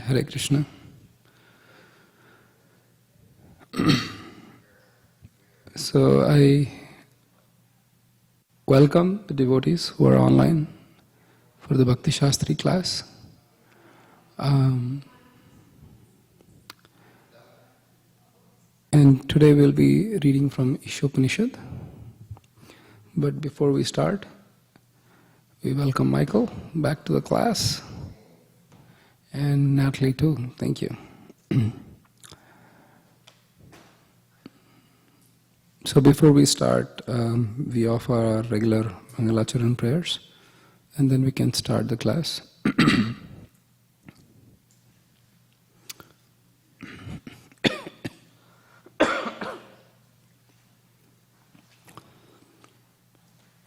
Hare Krishna. So I welcome the devotees who are online for the Bhakti Sastri class. And today we'll be reading from Ishopanishad. But before we start, we welcome Michael back to the class. And Natalie too. Thank you. So before we start, we offer our regular Mangalacharan prayers, and then we can start the class.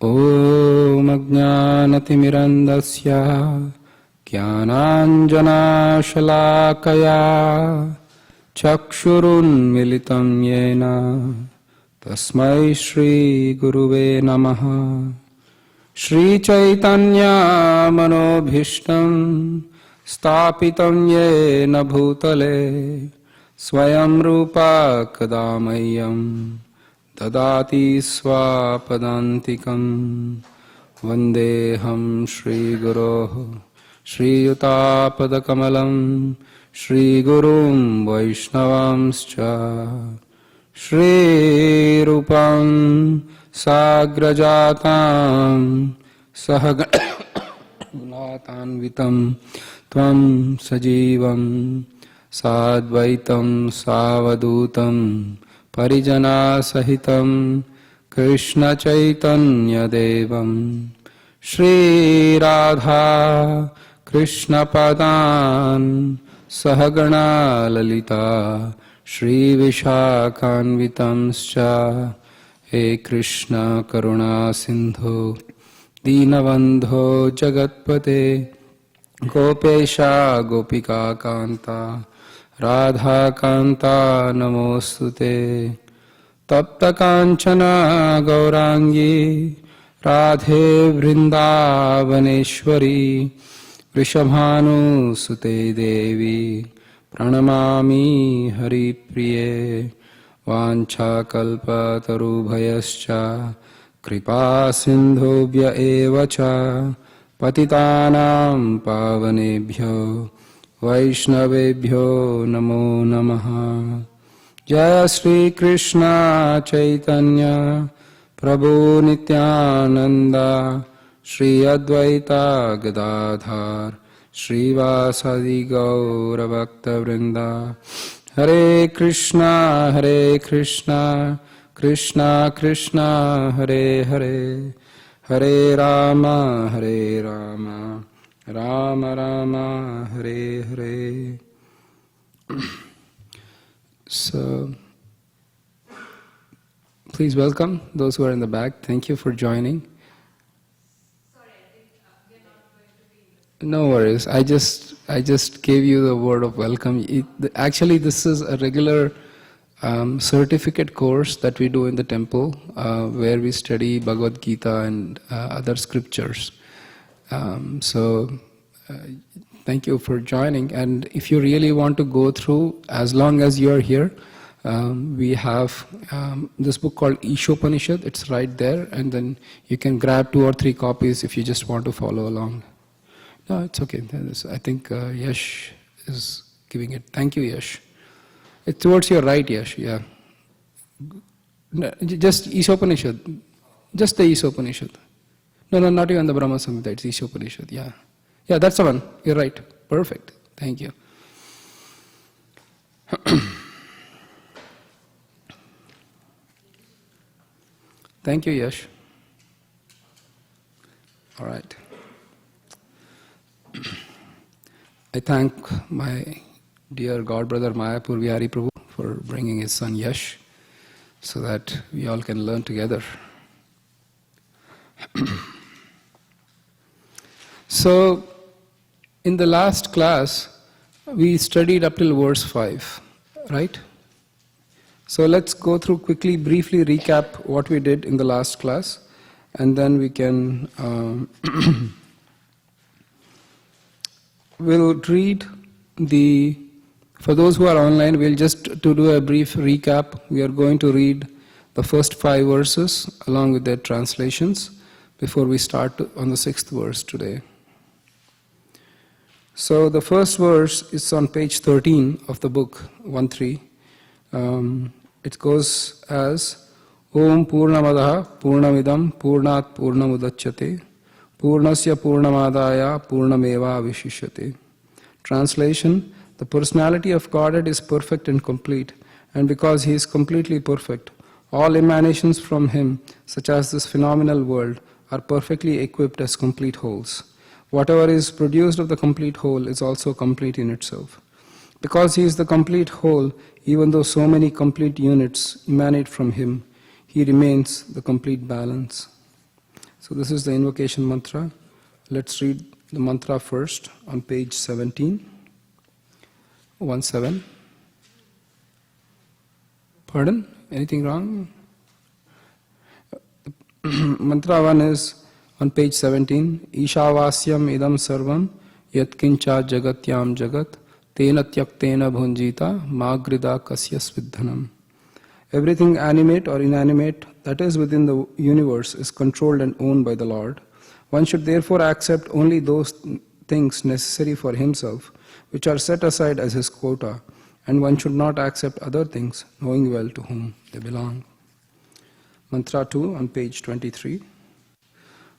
Om Ajnanatimirandasya Jnananjana Shalakaya Chakshurun Militam Yena Tasmai Shri Guruve Namaha. Shri Chaitanya Manobhishtam Stapitam Yena Bhutale Swayam Rupa Kadamayam Dadati Swapadantikam Vandeham Shri Guroh Shri Yutapadakkamalam Shri Gurum Vaishnavamscha Shri Rupam Sagrajatam Sahagunatanvitam Tvam Sajivam Sadvaitam Savadutam Parijana Sahitam Krishna Chaitanya Devam Shri Radha Krishna Padan Sahagana Lalita Shri Vishakhanvitamscha He Krishna Karuna Sindhu Dinabandho Jagatpate Gopesha Gopika Kanta Radha Kanta Namostute Tapta Kanchana Gaurangi Radhe Vrindavaneshwari Vrishabhanu Sute Devi Pranamami Hari Priye Vancha Kalpa Tarubhayascha Kripa Sindhobhya Evacha Patitanam Pavanebhyo Vaishnavebhyo Namo Namaha. Jaya Shri Krishna Chaitanya Prabhu Nityananda Shri Advaita Gadadhar Srivasa Gaura Bhakta Vrinda. Hare Krishna Krishna Krishna Hare Hare Hare Rama Rama Rama Hare Hare. So please welcome those who are in the back. Thank you for joining. No worries. I just gave you the word of welcome. Actually, this is a regular certificate course that we do in the temple, where we study Bhagavad Gita and other scriptures. Thank you for joining. And if you really want to go through, as long as you are here, we have this book called Ishopanishad. It's right there, and then you can grab 2 or 3 copies if you just want to follow along. No, it's okay. I think Yash is giving it. Thank you, Yash. It's towards your right, Yash. Yeah. No, just Ishopanishad. Just the Ishopanishad. No, not even the Brahma Samhita. It's Ishopanishad. Yeah. Yeah, that's the one. You're right. Perfect. Thank you. Thank you, Yash. All right. I thank my dear God brother Mayapur Vihari Prabhu for bringing his son Yash so that we all can learn together. So, in the last class, we studied up till verse 5, right? So let's go through quickly, briefly recap what we did in the last class, and then we can we'll read For those who are online, we'll just to do a brief recap. We are going to read the first 5 verses along with their translations before we start on the 6th verse today. So the first verse is on page 13 of the book, 1-3. It goes as Om Purnamadaha Purnamidam Purnat Purnamudachyate Purnasya Purnamadaya Purnameva Vishishyate. Translation: the personality of Godhead is perfect and complete, and because He is completely perfect, all emanations from Him, such as this phenomenal world, are perfectly equipped as complete wholes. Whatever is produced of the complete whole is also complete in itself. Because He is the complete whole, even though so many complete units emanate from Him, He remains the complete balance. So this is the invocation mantra. Let's read the mantra first on page 17. 1-7. Pardon? Anything wrong? Mantra 1 is on page 17. Ishavasyam idam sarvam yatkincha jagatyam jagat tena tyaktena bhunjita magrida kasyas vidhanam. Everything animate or inanimate that is within the universe is controlled and owned by the Lord. One should therefore accept only those things necessary for himself, which are set aside as his quota, and one should not accept other things, knowing well to whom they belong. Mantra 2 on page 23.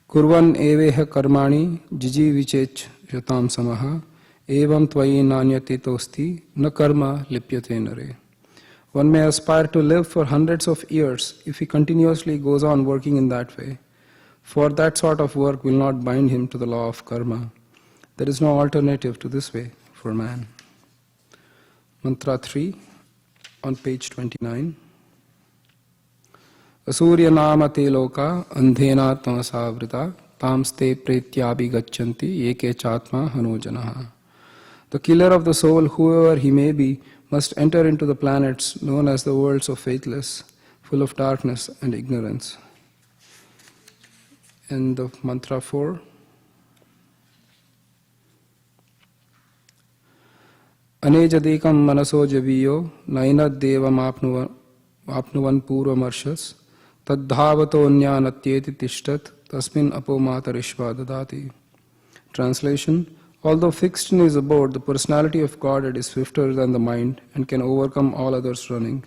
Kurvan eveha karmani jiji vichech yatam samaha evam tvayi nanyati tosti na karma lipyate nare. One may aspire to live for hundreds of years if he continuously goes on working in that way, for that sort of work will not bind him to the law of karma. There is no alternative to this way for man. Mantra 3 on page 29. Asurya nama te loka andhena tamasavrita tamste pretyabhi gachanti eke chatma hanojanaha. The killer of the soul, whoever he may be, must enter into the planets known as the worlds of faithless, full of darkness and ignorance. And the mantra 4. Anejadekam manaso javiyo nainad devam apnuvan purvamarshas tadhavato nyanatyeti tishtat tasmin apomatarishva dadati. Translation: although fixed in his abode, the personality of Godhead is swifter than the mind and can overcome all others running.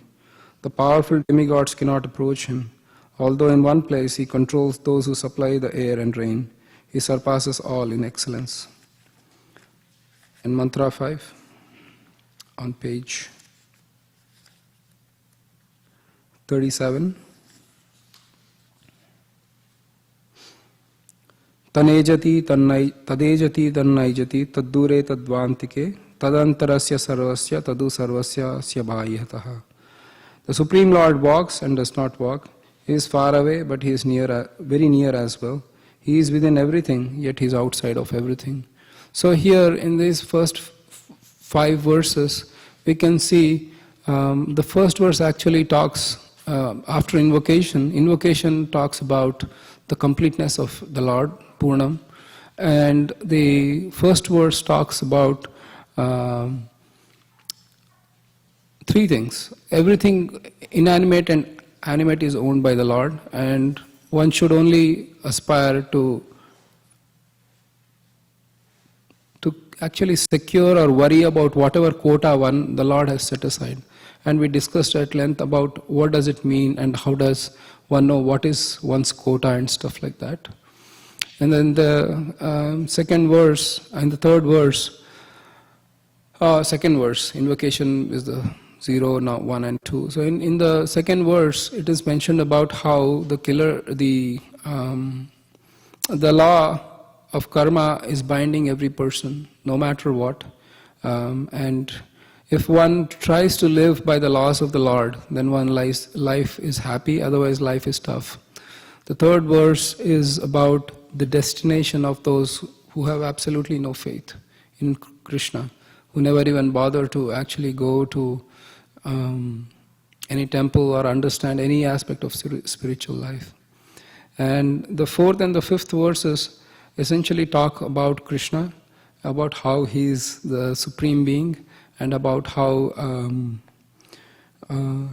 The powerful demigods cannot approach him. Although in one place he controls those who supply the air and rain, he surpasses all in excellence. And mantra 5 on page 37. Tanejati tadejati tannaijati taddure tadvantike tadantarasya sarvasya tadu sarvasya syabhayataha. The Supreme Lord walks and does not walk. He is far away, but he is near, very near as well. He is within everything, yet he is outside of everything. So here in these first 5 verses, we can see the first verse actually talks, after invocation. Invocation talks about the completeness of the Lord, Purnam. And the first verse talks about 3 things. Everything inanimate and animate is owned by the Lord, and one should only aspire to actually secure or worry about whatever quota the Lord has set aside. And we discussed at length about what does it mean and how does one know what is one's quota and stuff like that. And then the second verse and the third verse, second verse, invocation is the 0, now 1 and 2. So in the second verse, it is mentioned about how the law of karma is binding every person, no matter what. And if one tries to live by the laws of the Lord, then life is happy, otherwise life is tough. The third verse is about the destination of those who have absolutely no faith in Krishna, who never even bother to actually go to any temple or understand any aspect of spiritual life. And the fourth and the fifth verses essentially talk about Krishna about how he is the Supreme Being, and about how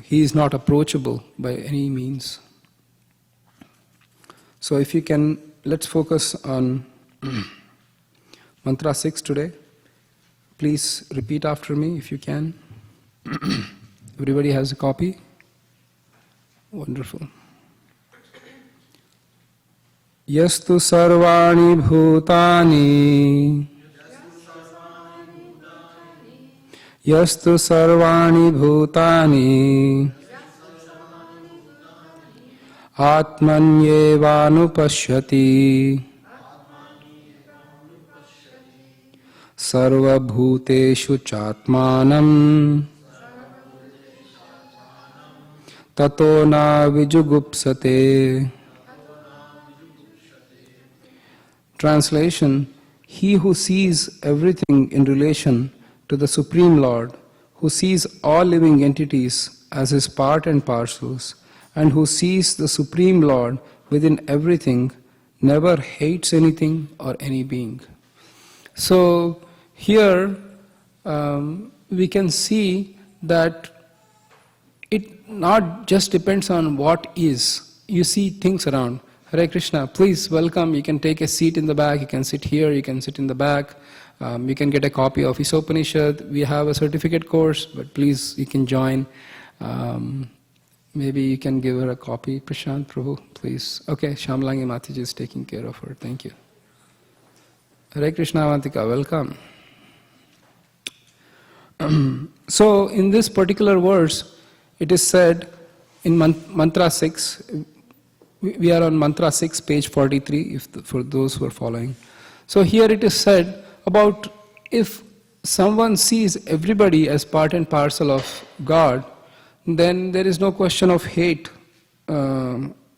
he is not approachable by any means. So if you can, let's focus on Mantra 6 today. Please repeat after me if you can. Everybody has a copy? Wonderful. Yastu sarvani bhutani Yastu sarvani bhutani Atmanyevanupashyati Sarva bhuteshu chatmanam Tato na vijugupsate. Translation: He who sees everything in relation to the Supreme Lord, who sees all living entities as his part and parcels, and who sees the Supreme Lord within everything, never hates anything or any being. So here we can see that it not just depends on what is. You see things around. Hare Krishna, please welcome. You can take a seat in the back. You can sit here. You can sit in the back. You can get a copy of ISKCON. We have a certificate course, but please, you can join. Maybe you can give her a copy, Prashant Prabhu, please. Okay, Shamlangi Mataji is taking care of her. Thank you. Hare Krishna, Avantika, welcome. So, in this particular verse, it is said in Mantra 6, we are on Mantra 6, page 43, for those who are following. So here it is said about if someone sees everybody as part and parcel of God, then there is no question of hate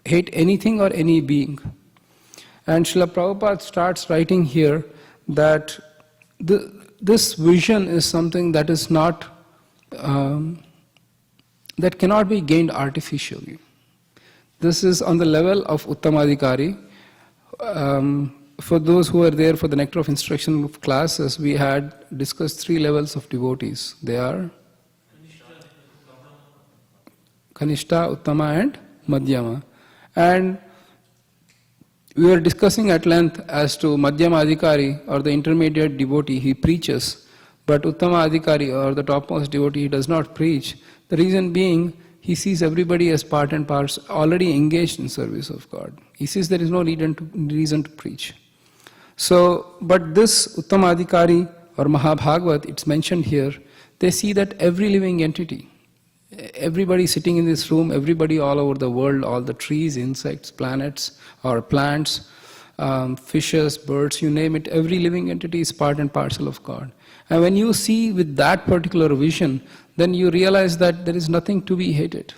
anything or any being. And Srila Prabhupada starts writing here that this vision is something that is not that cannot be gained artificially. This is on the level of Uttamadhikari. For those who are there for the Nectar of Instruction classes, we had discussed 3 levels of devotees. They are Kanishta, Uttama and Madhyama. And we were discussing at length as to Madhyama Adhikari, or the intermediate devotee, he preaches, but Uttama Adhikari, or the topmost devotee, he does not preach. The reason being, he sees everybody as part and parcel, already engaged in service of God. He says there is no reason to preach. So, but this Uttamadhikari or Mahabhagavat, it's mentioned here, they see that every living entity, everybody sitting in this room, everybody all over the world, all the trees, insects, planets or plants, fishes, birds, you name it, every living entity is part and parcel of God. And when you see with that particular vision, then you realize that there is nothing to be hated.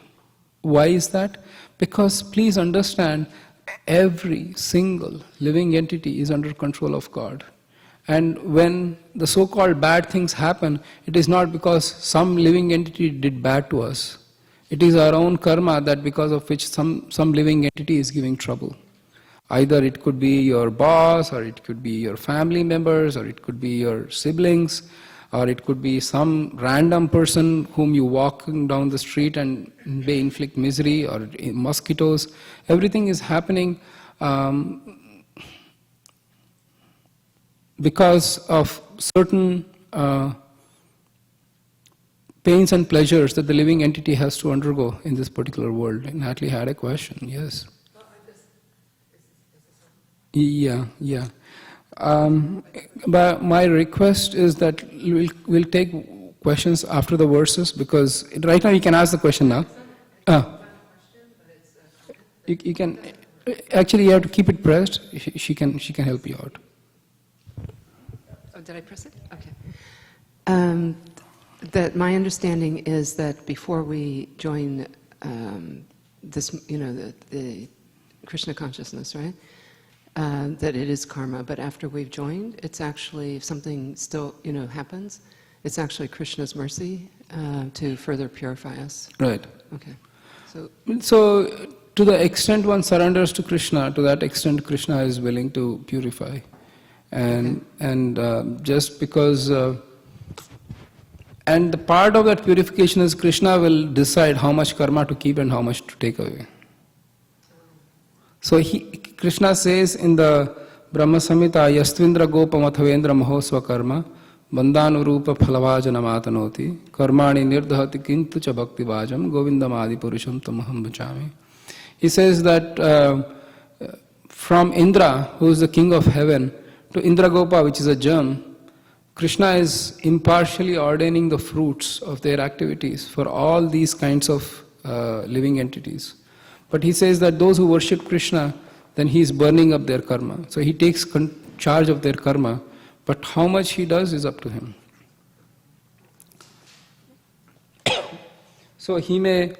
Why is that? Because please understand, every single living entity is under control of God. And when the so-called bad things happen, it is not because some living entity did bad to us. It is our own karma that because of which some living entity is giving trouble. Either it could be your boss, or it could be your family members, or it could be your siblings, or it could be some random person whom you walking down the street and they inflict misery, or mosquitoes. Everything is happening because of certain pains and pleasures that the living entity has to undergo in this particular world. And Natalie had a question, yes. Yeah. But my request is that we'll take questions after the verses, because right now you can ask the question now. You can actually, you have to keep it pressed. She can help you out. Oh, did I press it? Okay. That my understanding is that before we join this, the Krishna consciousness, right? That it is karma, but after we've joined, it's actually, if something still, happens, it's actually Krishna's mercy to further purify us. Right. Okay. So, to the extent one surrenders to Krishna, to that extent Krishna is willing to purify. And just because, and the part of that purification is Krishna will decide how much karma to keep and how much to take away. So Krishna says in the Brahma Samhita, Yastvindra Gopa Mathavendra Mahosva Karma, Bandhanurupa Phalavajana Matanoti, Karmani Nirdhati Kintu Cha Bhakti Vajam, Govindam Adi Purusham Tamaham Bhajami. He says that from Indra, who is the king of heaven, to Indragopa, which is a germ, Krishna is impartially ordaining the fruits of their activities for all these kinds of living entities. But he says that those who worship Krishna, then he is burning up their karma. So he takes charge of their karma, but how much he does is up to him. So he may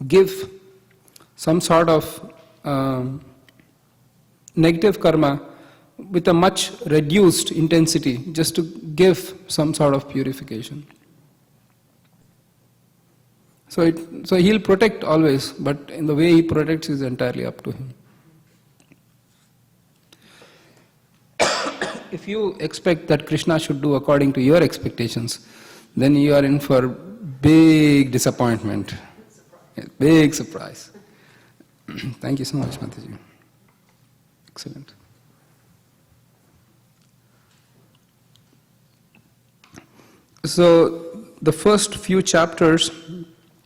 give some sort of negative karma with a much reduced intensity, just to give some sort of purification. So he'll protect always, but in the way he protects is entirely up to him. If you expect that Krishna should do according to your expectations, then you are in for big disappointment. Big surprise. Thank you so much, Mataji. Excellent. So the first few chapters,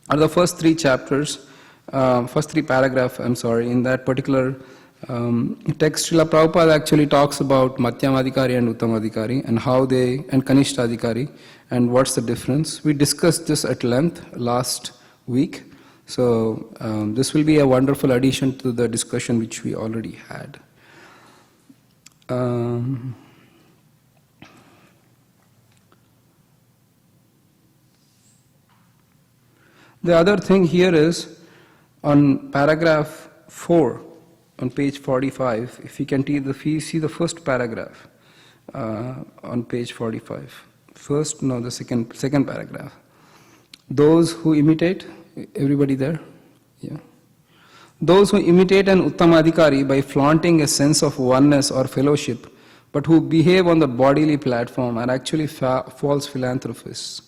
or the first three chapters, first three paragraphs, in that particular text, Srila Prabhupada actually talks about Madhyamadhikari and Uttamadhikari and how they, and Kanishtadhikari, and what's the difference. We discussed this at length last week. So this will be a wonderful addition to the discussion which we already had. The other thing here is on paragraph 4 on page 45. If you can see the first paragraph on page 45. The second paragraph. Those who imitate. Everybody there? Yeah. Those who imitate an Uttamadhikari by flaunting a sense of oneness or fellowship, but who behave on the bodily platform are actually false philanthropists.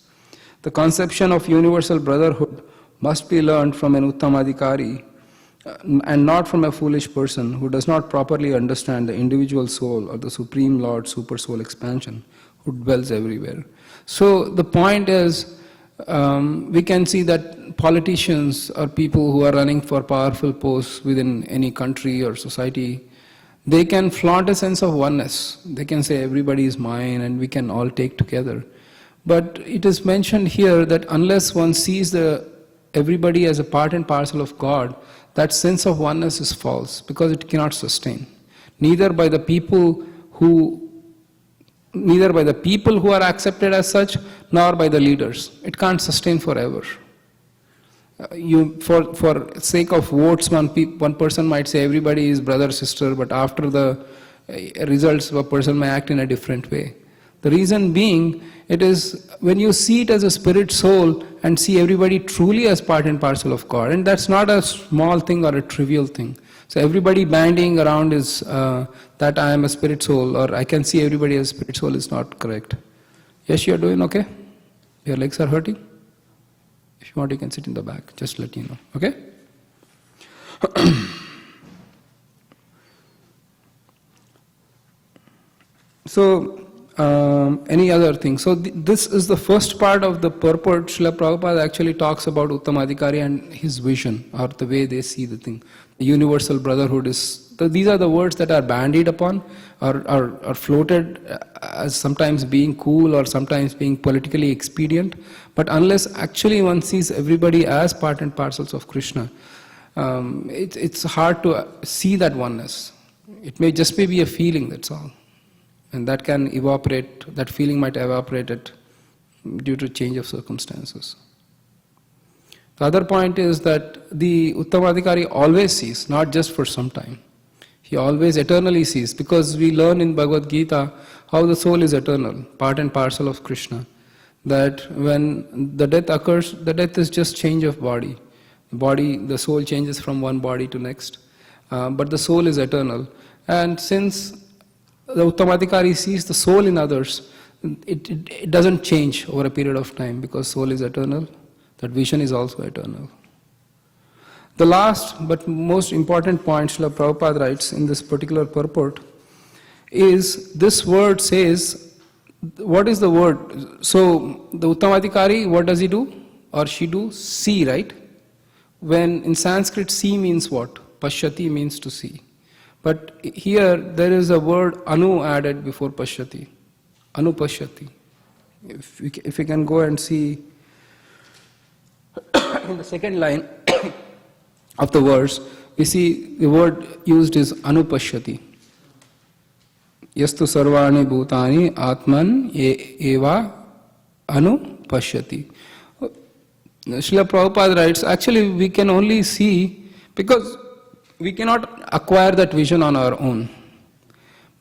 The conception of universal brotherhood must be learned from an Uttamadhikari and not from a foolish person who does not properly understand the individual soul or the Supreme Lord Super Soul expansion who dwells everywhere. So the point is, we can see that politicians or people who are running for powerful posts within any country or society, they can flaunt a sense of oneness. They can say everybody is mine and we can all take together. But it is mentioned here that unless one sees everybody as a part and parcel of God, that sense of oneness is false because it cannot sustain. Neither by the people who are accepted as such, nor by the leaders. It can't sustain forever. For sake of votes, one person might say everybody is brother, sister, but after the results, a person may act in a different way. The reason being, it is when you see it as a spirit soul and see everybody truly as part and parcel of God, and that's not a small thing or a trivial thing. So everybody banding around is that I am a spirit soul, or I can see everybody as spirit soul is not correct. Yes, you are doing okay? Your legs are hurting? If you want, you can sit in the back, just let you know, okay? So, any other thing? So this is the first part of the purport. Srila Prabhupada actually talks about Uttamadhikari and his vision, or the way they see the thing. The universal brotherhood is, these are the words that are bandied upon or floated as sometimes being cool or sometimes being politically expedient. But unless actually one sees everybody as part and parcels of Krishna, it's hard to see that oneness. It may just be a feeling, that's all. And that can evaporate, that feeling might evaporate due to change of circumstances. The other point is that the Uttamadhikari always sees, not just for some time. He always eternally sees, because we learn in Bhagavad Gita how the soul is eternal, part and parcel of Krishna. That when the death occurs, the death is just change of body. The soul changes from one body to next. but the soul is eternal. And since the Uttamadhikari sees the soul in others, it doesn't change over a period of time because soul is eternal. That vision is also eternal. The last but most important point Srila Prabhupada writes in this particular purport is this word says, what is the word? So the Uttamadhikari, what does he do? Or she do? See, right? When in Sanskrit see means what? Pashyati means to see. But here there is a word anu added before pashyati. Anupashyati. If we can go and see in the second line of the verse, we see the word used is anupashyati. Yastu sarvani bhutani atman eva anupashyati. Srila Prabhupada writes, actually we can only see because we cannot acquire that vision on our own.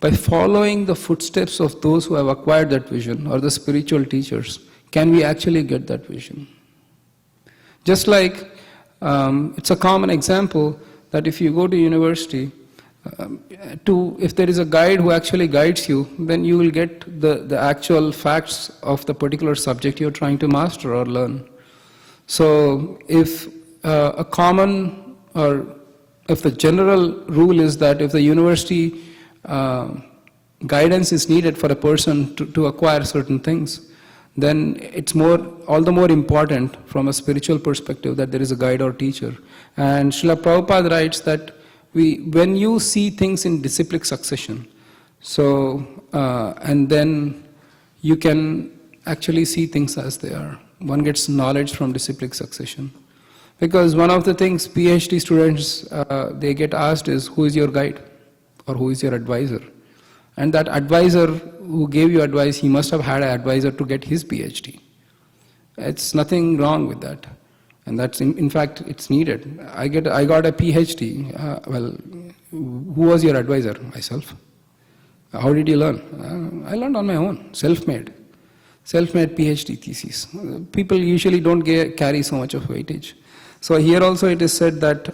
By following the footsteps of those who have acquired that vision or the spiritual teachers, can we actually get that vision? Just like it's a common example that if you go to university, if there is a guide who actually guides you, then you will get the actual facts of the particular subject you're trying to master or learn. So if a common or if the general rule is that if the university guidance is needed for a person to acquire certain things, then it's all the more important from a spiritual perspective that there is a guide or teacher. And Srila Prabhupada writes that when you see things in disciplic succession, and then you can actually see things as they are. One gets knowledge from disciplic succession. Because one of the things PhD students, they get asked is, who is your guide? Or who is your advisor? And that advisor who gave you advice, he must have had an advisor to get his PhD. It's nothing wrong with that. And that's, in fact, it's needed. I got a PhD. Who was your advisor? Myself. How did you learn? I learned on my own, self-made PhD thesis. People usually don't carry so much of weightage. So here also it is said that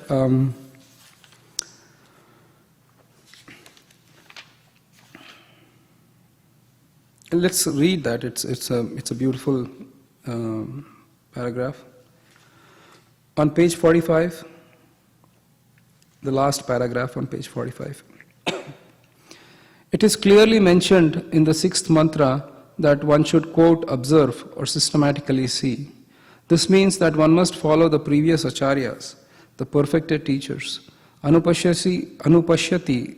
let's read that. It's a beautiful paragraph. On page 45, the last paragraph on page 45. It is clearly mentioned in the 6th mantra that one should, quote, observe or systematically see. This means that one must follow the previous acharyas, the perfected teachers. Anupashyati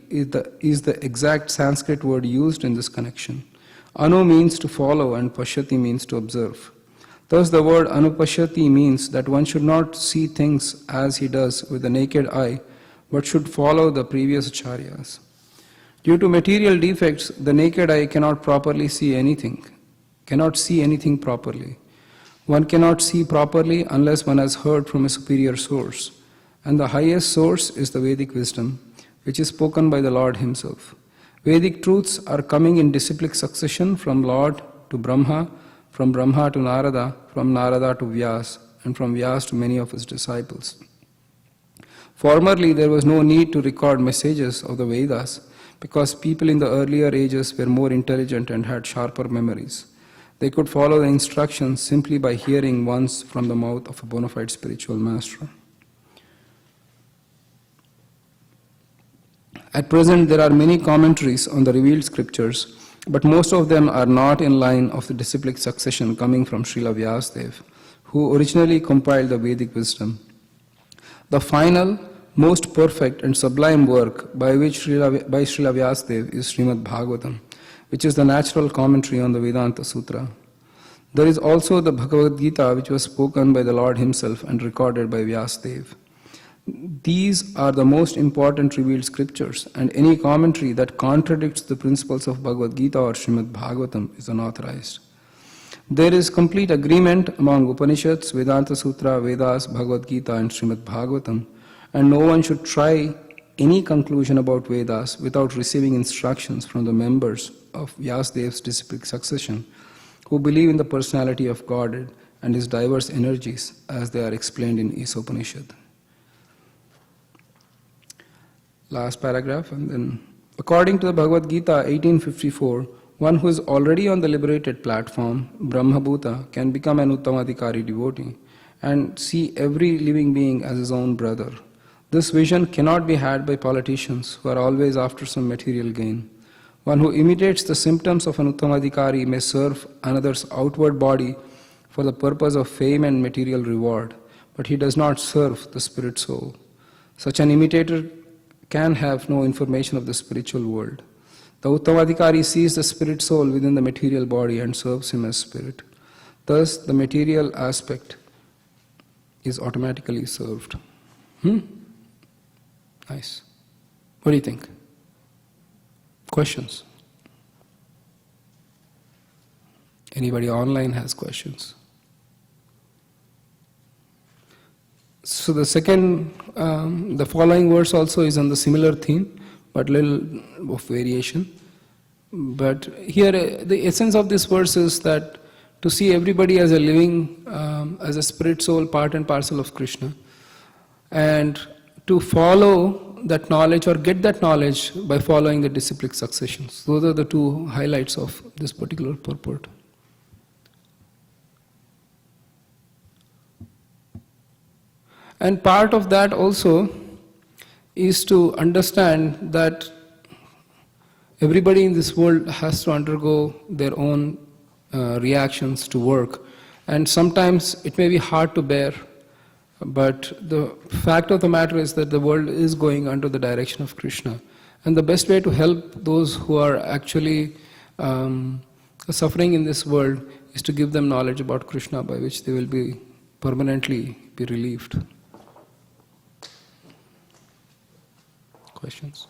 is the exact Sanskrit word used in this connection. Anu means to follow and pashyati means to observe. Thus the word anupashyati means that one should not see things as he does with the naked eye, but should follow the previous acharyas. Due to material defects, the naked eye cannot see anything properly. One cannot see properly unless one has heard from a superior source. And the highest source is the Vedic wisdom, which is spoken by the Lord himself. Vedic truths are coming in disciplic succession from Lord to Brahma, from Brahma to Narada, from Narada to Vyas, and from Vyas to many of his disciples. Formerly, there was no need to record messages of the Vedas because people in the earlier ages were more intelligent and had sharper memories. They could follow the instructions simply by hearing once from the mouth of a bona fide spiritual master. At present, there are many commentaries on the revealed scriptures, but most of them are not in line of the disciplic succession coming from Srila Vyasadeva, who originally compiled the Vedic wisdom. The final, most perfect and sublime work by Srila Vyasadeva is Srimad Bhagavatam, which is the natural commentary on the Vedanta Sutra. There is also the Bhagavad Gita, which was spoken by the Lord himself and recorded by Vyasadeva. These are the most important revealed scriptures, and any commentary that contradicts the principles of Bhagavad Gita or Srimad Bhagavatam is unauthorized. There is complete agreement among Upanishads, Vedanta Sutra, Vedas, Bhagavad Gita and Srimad Bhagavatam, and no one should try any conclusion about Vedas without receiving instructions from the members of Vyasadeva's disciplic succession, who believe in the personality of God and his diverse energies as they are explained in Isopanishad. last paragraph, and then according to the Bhagavad Gita 1854, one who is already on the liberated platform, Brahmabhuta, can become an Uttamadhikari devotee and see every living being as his own brother. This vision cannot be had by politicians who are always after some material gain. One who imitates the symptoms of an Uttamadhikari may serve another's outward body for the purpose of fame and material reward, but he does not serve the spirit soul. Such an imitator can have no information of the spiritual world. The Uttamadhikari sees the spirit soul within the material body and serves him as spirit. Thus, the material aspect is automatically served. Nice. What do you think? Questions? Anybody online has questions? So the second, the following verse also is on the similar theme, but little of variation. But here, the essence of this verse is that to see everybody as a living, as a spirit soul, part and parcel of Krishna, and to follow that knowledge or get that knowledge by following the disciplic successions. Those are the two highlights of this particular purport. And part of that also is to understand that everybody in this world has to undergo their own reactions to work, and sometimes it may be hard to bear, but the fact of the matter is that the world is going under the direction of Krishna, and the best way to help those who are actually suffering in this world is to give them knowledge about Krishna, by which they will be permanently be relieved. Questions?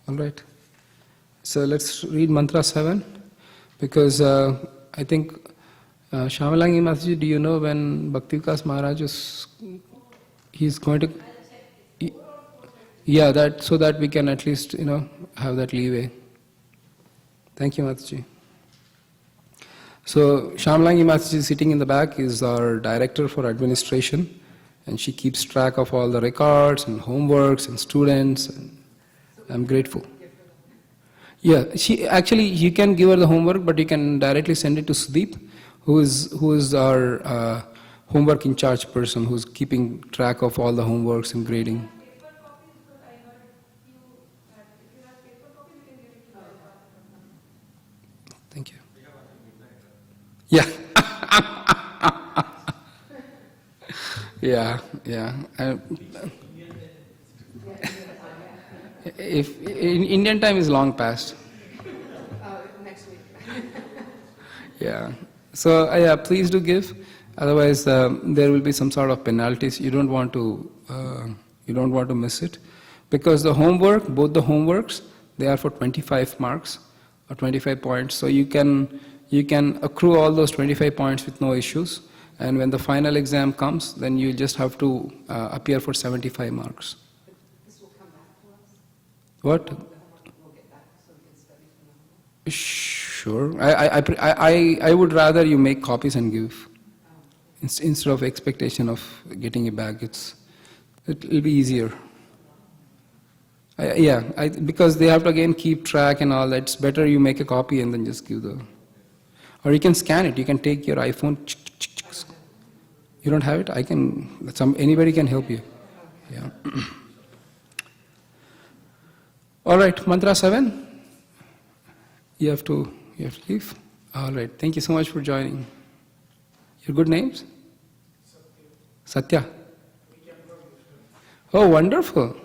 All right. So let's read mantra 7, because I think Shamalangi Mataji, do you know when Bhakti Vikas Maharaj he's going to? Yeah, that so that we can at least have that leeway. Thank you, Mataji. So Shamalangi Mataji sitting in the back is our director for administration, and she keeps track of all the records and homeworks and students, and I'm grateful. Yeah, you can give her the homework, but you can directly send it to Sudeep, who is our homework in charge person, who's keeping track of all the homeworks and grading. Thank you. Yeah. Yeah. If in Indian time is long past. Next week. Yeah. So please do give. Otherwise, there will be some sort of penalties. You don't want to miss it, because the homework, both the homeworks, they are for 25 marks or 25 points. So you can accrue all those 25 points with no issues. And when the final exam comes, then you just have to appear for 75 marks. This will come back to us? What? We'll get back so we can study from now. Sure. I would rather you make copies and give instead of expectation of getting it back. It'll be easier. Because they have to again keep track and all that. It's better you make a copy and then just give or you can scan it. You can take your iPhone. You don't have it? Anybody can help you. Yeah. All right, mantra 7. You have to leave. All right. Thank you so much for joining. Your good names? Satya. Oh, wonderful.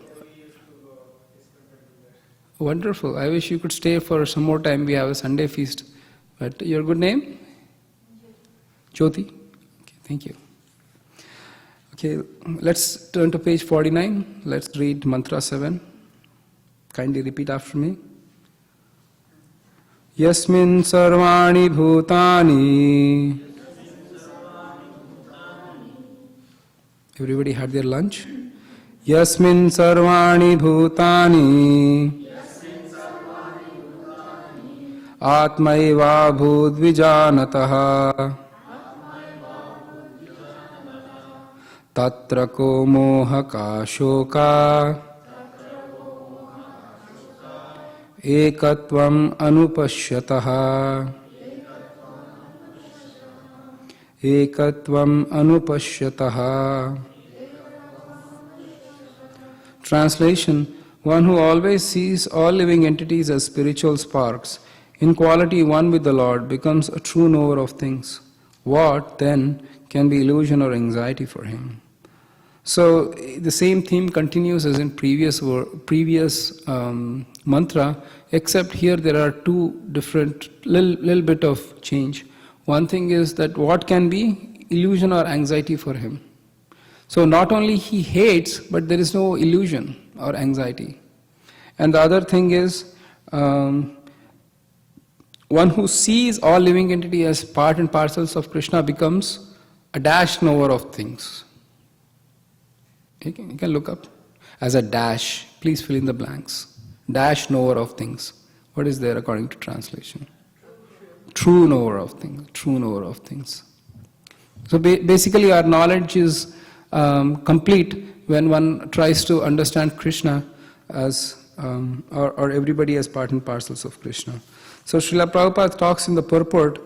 Wonderful. I wish you could stay for some more time. We have a Sunday feast. But your good name? Jyoti. Okay, thank you. Okay, let's turn to page 49. Let's read mantra 7. Kindly repeat after me. Yasmin sarvani bhutani. Everybody had their lunch? Yasmin sarvani bhutani. Atmaiva bhudvijanatah. Tatra ko moha ka shoka. ekatvam anupashyataha. Ekatvam anupashyataha. Translation: one who always sees all living entities as spiritual sparks, in quality one with the Lord, becomes a true knower of things. What, then, can be illusion or anxiety for him? So, the same theme continues as in previous mantra, except here there are two different, little bit of change. One thing is that what can be illusion or anxiety for him. So not only he hates, but there is no illusion or anxiety. And the other thing is, one who sees all living entity as part and parcels of Krishna becomes a dash knower of things. You can look up as a dash. Please fill in the blanks. Dash knower of things. What is there according to translation? True knower of things. True knower of things. So basically our knowledge is complete when one tries to understand Krishna as, or everybody as part and parcels of Krishna. So Srila Prabhupada talks in the purport,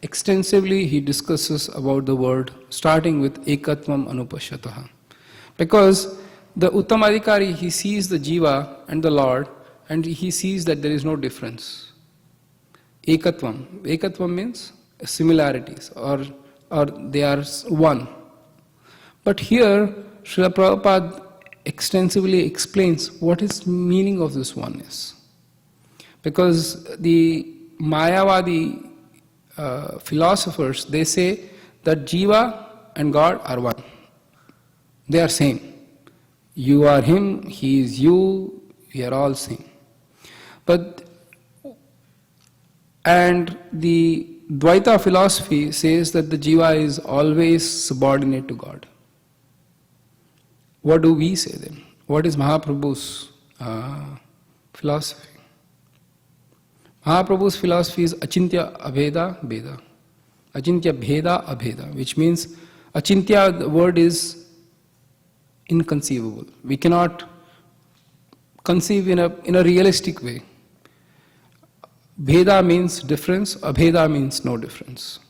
extensively he discusses about the word, starting with ekatvam anupashyataha. Because the Uttamadhikari, he sees the Jiva and the Lord, and he sees that there is no difference. Ekatvam. Ekatvam means similarities, or they are one. But here, Srila Prabhupada extensively explains what is meaning of this oneness. Because the Mayavadi philosophers, they say that Jiva and God are one. They are same. You are him, he is you, we are all same. And the Dvaita philosophy says that the Jiva is always subordinate to God. What do we say then? What is Mahaprabhu's philosophy? Mahaprabhu's philosophy is Achintya Abheda Bheda. Achintya Bheda Abheda, which means Achintya, the word is inconceivable. We cannot conceive in a realistic way. Bheda means difference, Abheda means no difference.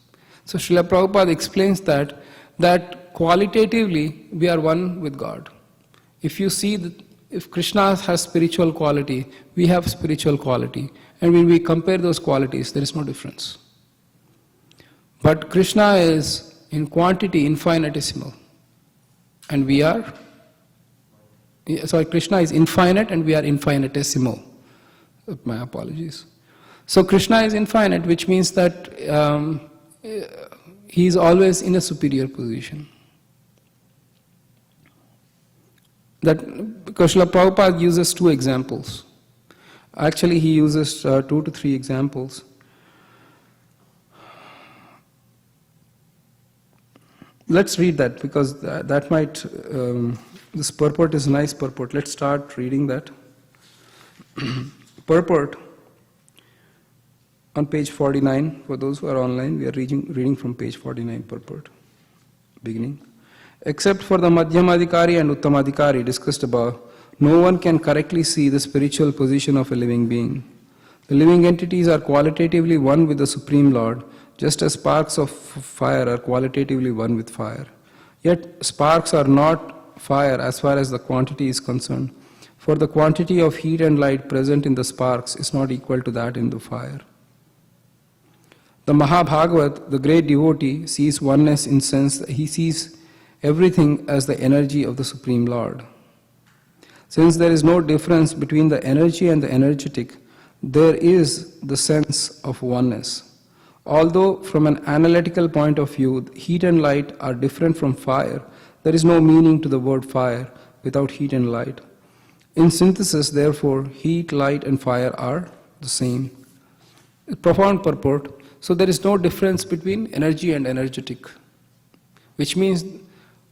So Srila Prabhupada explains that qualitatively we are one with God. If you see that if Krishna has spiritual quality, we have spiritual quality. And when we compare those qualities, there is no difference. But Krishna is in quantity infinitesimal. And we are, Krishna is infinite and we are infinitesimal. My apologies. So Krishna is infinite, which means that he is always in a superior position. That because Srila Prabhupada uses two examples. Actually, he uses 2 to 3 examples. Let's read that because that might, this purport is a nice purport. Let's start reading that. Purport on page 49. For those who are online, we are reading from page 49 purport, beginning. Except for the Madhyamadhikari and Uttamadhikari discussed above, no one can correctly see the spiritual position of a living being. The living entities are qualitatively one with the Supreme Lord, just as sparks of fire are qualitatively one with fire. Yet sparks are not fire as far as the quantity is concerned, for the quantity of heat and light present in the sparks is not equal to that in the fire. The Mahabhagavat, the great devotee, sees oneness in sense that he sees everything as the energy of the Supreme Lord. Since there is no difference between the energy and the energetic, there is the sense of oneness. Although from an analytical point of view, heat and light are different from fire, there is no meaning to the word fire without heat and light. In synthesis, therefore, heat, light and fire are the same. A profound purport. So there is no difference between energy and energetic, which means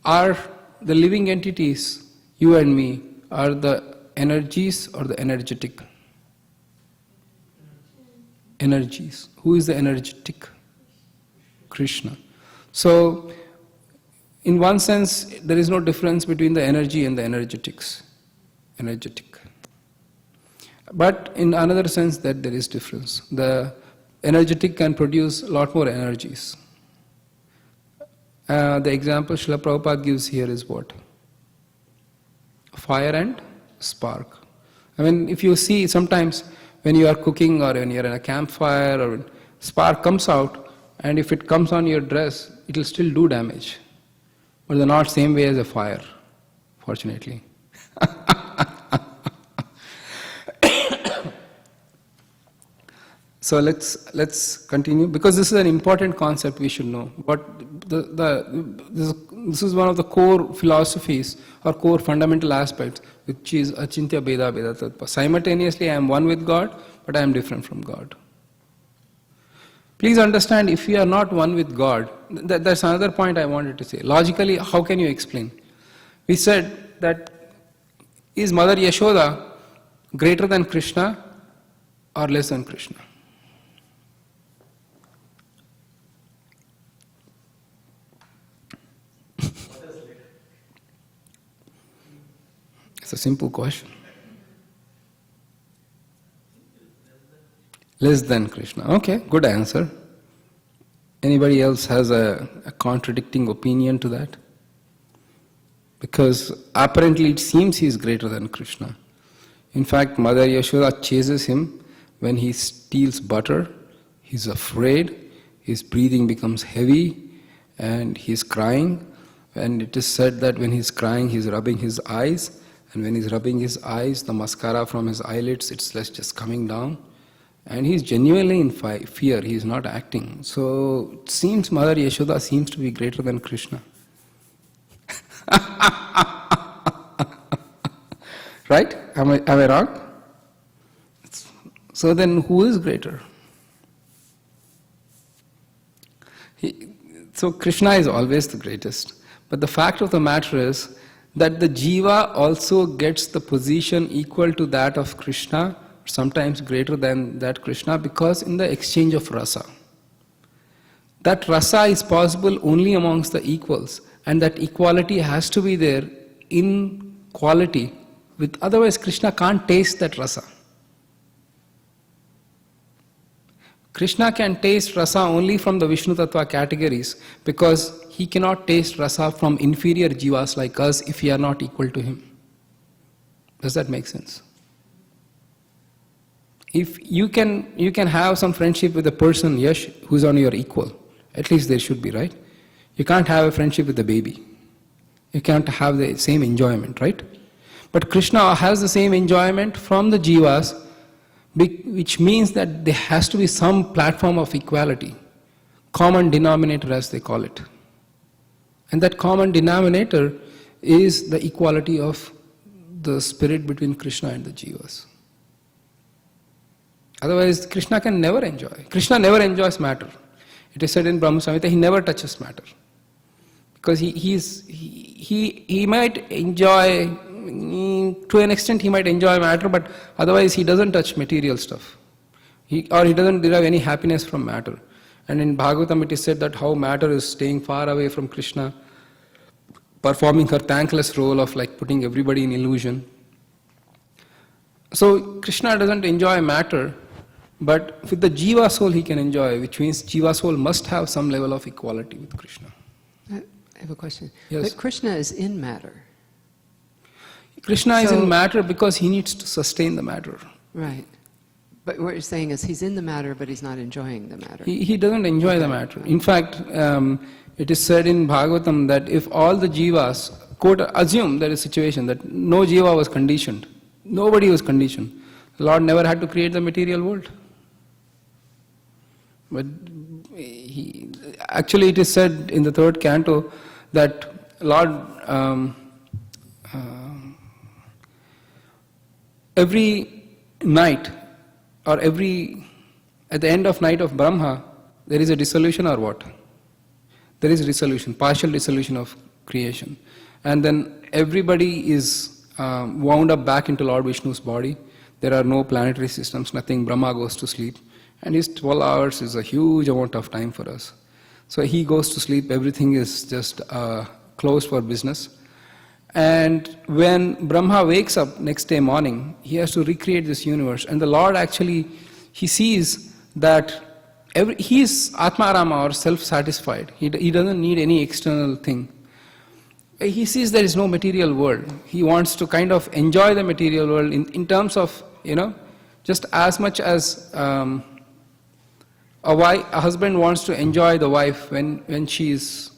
the living entities, you and me, are the energies or the energetic? Energies. Who is the energetic? Krishna. So, in one sense, there is no difference between the energy and the energetics. Energetic. But in another sense that there is difference. The energetic can produce a lot more energies. The example Srila Prabhupada gives here is what? Fire and spark. I mean, if you see sometimes when you are cooking or when you are in a campfire or when spark comes out, and if it comes on your dress, it will still do damage. But they're not same way as a fire, fortunately. So let's continue, because this is an important concept we should know. But this is one of the core philosophies or core fundamental aspects, which is achintya bheda bheda tattva. Simultaneously, I am one with God, but I am different from God. Please understand, if you are not one with God, that's another point I wanted to say. Logically, how can you explain? We said that is Mother Yashoda greater than Krishna or less than Krishna? It's a simple question. Less than Krishna. Okay, good answer. Anybody else has a contradicting opinion to that? Because apparently it seems he is greater than Krishna. In fact, Mother Yashoda chases him when he steals butter. He's afraid, his breathing becomes heavy, and he's crying. And it is said that when he's crying, he's rubbing his eyes. And when he's rubbing his eyes, the mascara from his eyelids, it's just coming down. And he's genuinely in fear, he's not acting. So it seems Mother Yashoda seems to be greater than Krishna. Right? Am I wrong? So then who is greater? So Krishna is always the greatest. But the fact of the matter is that the jiva also gets the position equal to that of Krishna, sometimes greater than that Krishna, because in the exchange of rasa. That rasa is possible only amongst the equals, and that equality has to be there in quality. Otherwise Krishna can't taste that rasa. Krishna can taste rasa only from the Vishnu Tattva categories, because he cannot taste rasa from inferior jivas like us if we are not equal to him. Does that make sense? If you can have some friendship with a person, Yash, who's on your equal. At least there should be, right? You can't have a friendship with a baby. You can't have the same enjoyment, right? But Krishna has the same enjoyment from the jivas, which means that there has to be some platform of equality, common denominator as they call it. And that common denominator is the equality of the spirit between Krishna and the jivas. Otherwise, Krishna can never enjoy. Krishna never enjoys matter. It is said in Brahma Samhita, he never touches matter. Because he might enjoy, to an extent he might enjoy matter, but otherwise he doesn't touch material stuff. He doesn't derive any happiness from matter. And in Bhagavatam it is said that how matter is staying far away from Krishna, performing her thankless role of like putting everybody in illusion. So Krishna doesn't enjoy matter, but with the jiva soul he can enjoy, which means jiva soul must have some level of equality with Krishna. I have a question. Yes. But Krishna is in matter. Krishna is in matter because he needs to sustain the matter. Right. But what you're saying is he's in the matter, but he's not enjoying the matter. He doesn't enjoy the matter. In fact, it is said in Bhagavatam that if all the jivas, quote, assume there is a situation that no jiva was conditioned, nobody was conditioned, the Lord never had to create the material world. But actually it is said in the 3rd canto that Lord, every night or at the end of night of Brahma, there is a dissolution or what? There is dissolution, partial dissolution of creation. And then everybody is wound up back into Lord Vishnu's body. There are no planetary systems, nothing. Brahma goes to sleep. And his 12 hours is a huge amount of time for us. So he goes to sleep, everything is just closed for business. And when Brahma wakes up next day morning, he has to recreate this universe. And the Lord actually, he sees that he is Atmarama, or self-satisfied. He doesn't need any external thing. He sees there is no material world. He wants to kind of enjoy the material world in terms of, just as much as a husband wants to enjoy the wife when she is,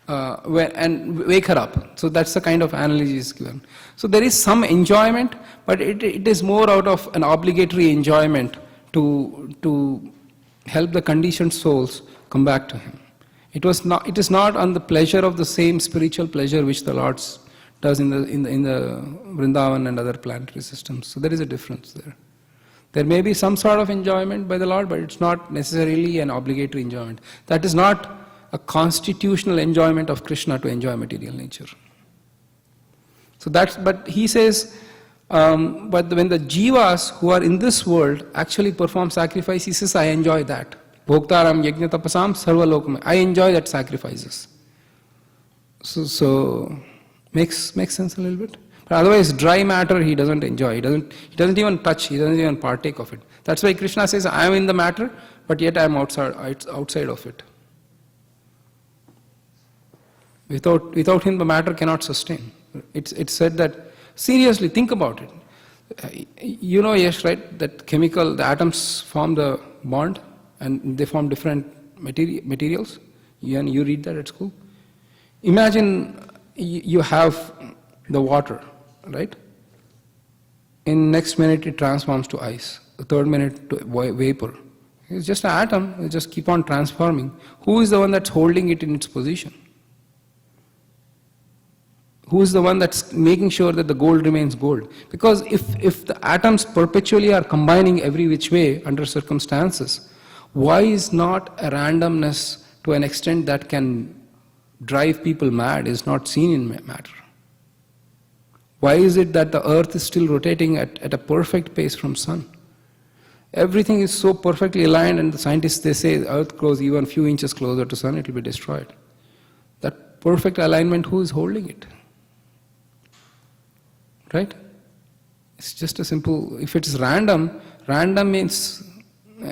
and wake her up. So that's the kind of analogy is given. So there is some enjoyment, but it is more out of an obligatory enjoyment to help the conditioned souls come back to him. It is not on the pleasure of the same spiritual pleasure which the Lord does in the Vrindavan and other planetary systems. So there is a difference there. There may be some sort of enjoyment by the Lord, but it's not necessarily an obligatory enjoyment. That is not a constitutional enjoyment of Krishna to enjoy material nature. So but he says, but when the jivas who are in this world actually perform sacrifice, he says, I enjoy that. Bhoktaram yajna tapasam sarva lokam. I enjoy that sacrifices. So makes sense a little bit. But otherwise, dry matter he doesn't enjoy. He doesn't even touch. He doesn't even partake of it. That's why Krishna says, I am in the matter, but yet I am outside of it. Without him, the matter cannot sustain. It's said that, seriously, think about it. Yes, right, that the atoms form the bond and they form different materials. You read that at school. Imagine you have the water, right? In next minute it transforms to ice. The third minute to vapor. It's just an atom. It just keep on transforming. Who is the one that's holding it in its position? Who is the one that's making sure that the gold remains gold? Because if the atoms perpetually are combining every which way under circumstances, why is not a randomness to an extent that can drive people mad is not seen in matter? Why is it that the earth is still rotating at a perfect pace from sun? Everything is so perfectly aligned, and the scientists, they say the earth grows even a few inches closer to sun, it will be destroyed. That perfect alignment, who is holding it? Right? It's just a simple, if it's random means,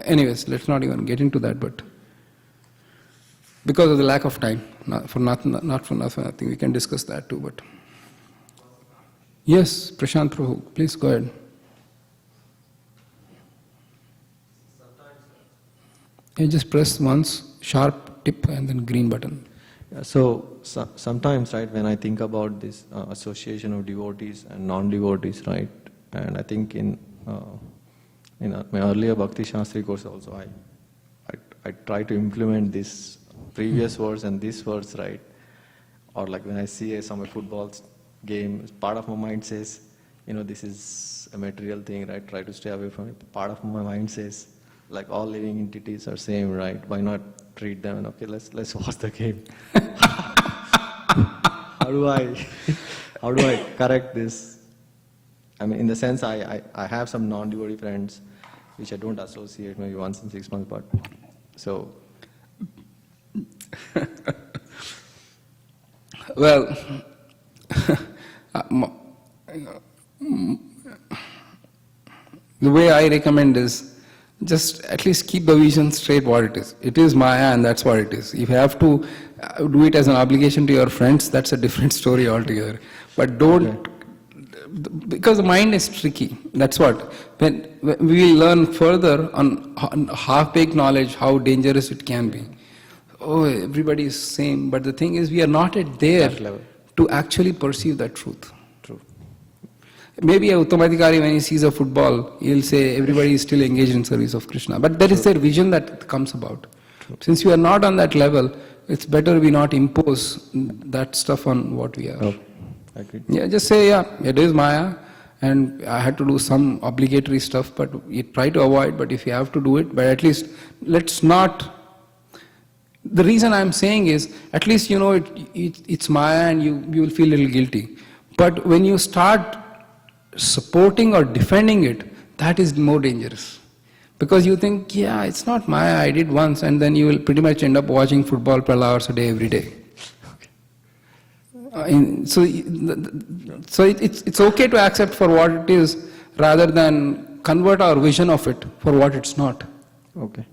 anyways, let's not even get into that, but because of the lack of time, not for nothing, I think we can discuss that too, but. Yes, Prashant Prabhu, please go ahead. You just press once, sharp tip and then green button. Yeah, so sometimes, right, when I think about this association of devotees and non-devotees, right, and I think in my earlier Bhakti Sastri course also, I try to implement this previous verse and this verse, right, or like when I see some football game, part of my mind says, this is a material thing, right, try to stay away from it. Part of my mind says, like all living entities are same, right, why not treat them, and okay, let's watch the game. How do I correct this? I mean, in the sense, I have some non-devotee friends which I don't associate maybe once in 6 months, but so. Well, the way I recommend is just at least keep the vision straight what it is. It is Maya and that's what it is. If you have to do it as an obligation to your friends, that's a different story altogether. But don't, because the mind is tricky. That's what. When we will learn further on half-baked knowledge how dangerous it can be. Oh, everybody is same. But the thing is, we are not at there to actually perceive that truth. True. Maybe a Uttamadhikari, when he sees a football, he'll say everybody is still engaged in service of Krishna. But there is their vision that comes about. True. Since you are not on that level, it's better we not impose that stuff on what we are. Oh, I agree. Yeah, just say, yeah, it is Maya, and I had to do some obligatory stuff, but you try to avoid, but if you have to do it, but at least let's not. The reason I'm saying is, at least you know it's Maya and you will feel a little guilty. But when you start supporting or defending it, that is more dangerous. Because you think, yeah, it's not Maya, I did once, and then you will pretty much end up watching football 12 hours a day every day. It's okay to accept for what it is rather than convert our vision of it for what it's not. Okay.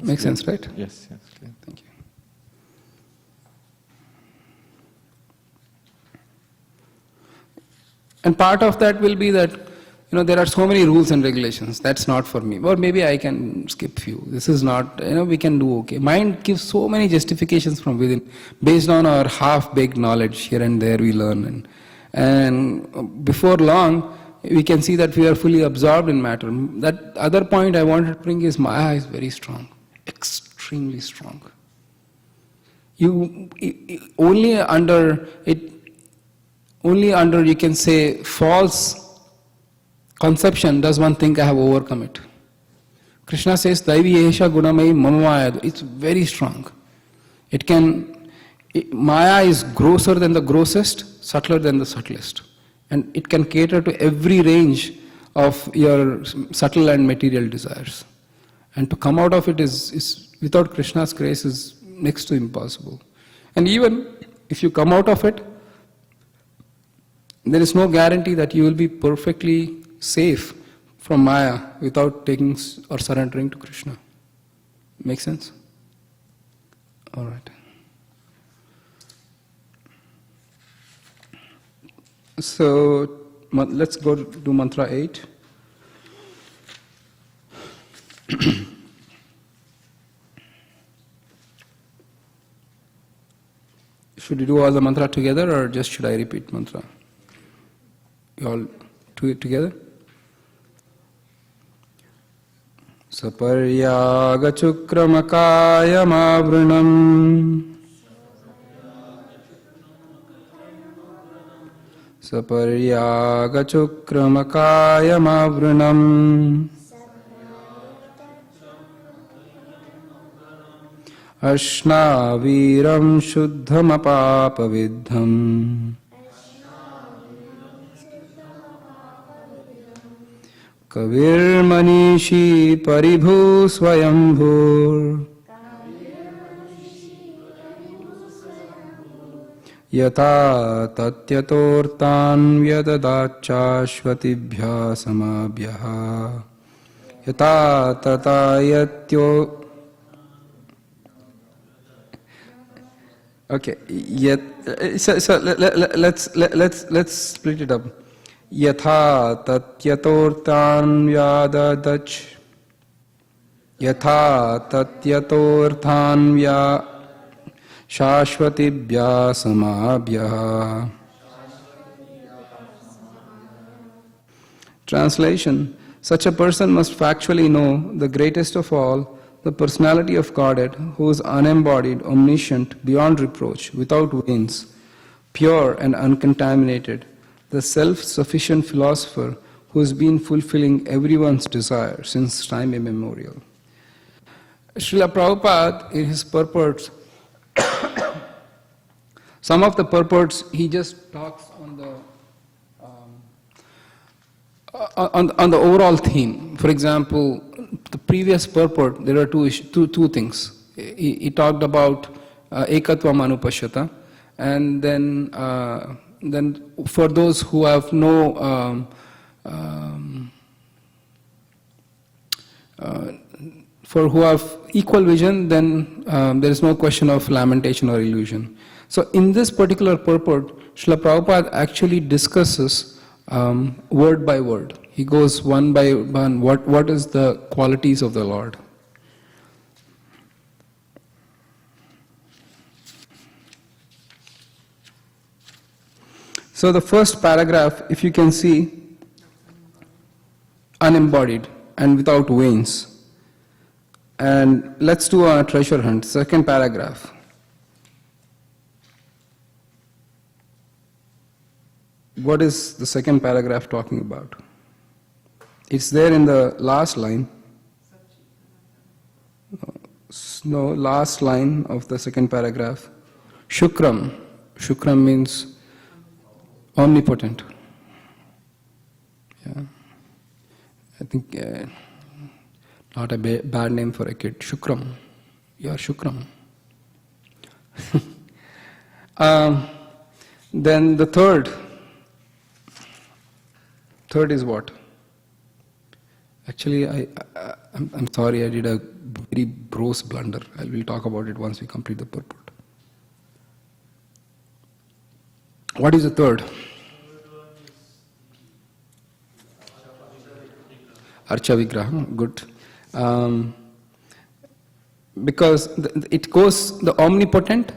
Makes sense, right? Yes, yes. Clear. Thank you. And part of that will be that, there are so many rules and regulations. That's not for me. Or maybe I can skip few. This is not, we can do okay. Mind gives so many justifications from within, based on our half-baked knowledge. Here and there we learn. And before long, we can see that we are fully absorbed in matter. That other point I wanted to bring is Maya is very strong, extremely strong. Only under, you can say, false conception does one think I have overcome it. Krishna says, Daivi Esha Gunamai Mama Maya. It's very strong. Maya is grosser than the grossest, subtler than the subtlest. And it can cater to every range of your subtle and material desires. And to come out of it is without Krishna's grace, is next to impossible. And even if you come out of it, there is no guarantee that you will be perfectly safe from Maya without taking or surrendering to Krishna. Make sense? All right. So let's go to mantra 8. Should we do all the mantra together or just should I repeat mantra? You all do it together? Saparyagachukramakaayamavrinam Saparyagachukramakaayamavrinam Ashnaviram shuddhamapapavidham Kavir Manishi Paribhu Swayambhur Yata Tatyatortan Vyadadachashvatibhya Samabhyaha Yata Tatayatyo. Okay, so let's split it up. Yatha tatyatortan vyadadach Yatha tatyatortan vya shashvatibhya samabhyaha. Translation: such a person must factually know the greatest of all, the personality of Godhead, who is unembodied, omniscient, beyond reproach, without veins, pure and uncontaminated, the self-sufficient philosopher who has been fulfilling everyone's desire since time immemorial. Srila Prabhupada, in his purports, some of the purports, he just talks on the overall theme. For example, the previous purport, there are two things. He talked about ekatvam anupashyata, and then for those who have no who have equal vision, then there is no question of lamentation or illusion. So in this particular purport, Srila Prabhupada actually discusses word by word. He goes one by one, what is the qualities of the Lord. So the first paragraph, if you can see, unembodied and without veins. And let's do a treasure hunt. Second paragraph. What is the second paragraph talking about? It's there in the last line. No, last line of the second paragraph. Shukram. Shukram means omnipotent. Yeah. I think not a bad name for a kid. Shukram. You are Shukram. Then the third is what? Actually, I'm sorry, I did a very gross blunder. I will talk about it once we complete the purport. What is the third? Archa Vigraha, good. Because it goes the omnipotent.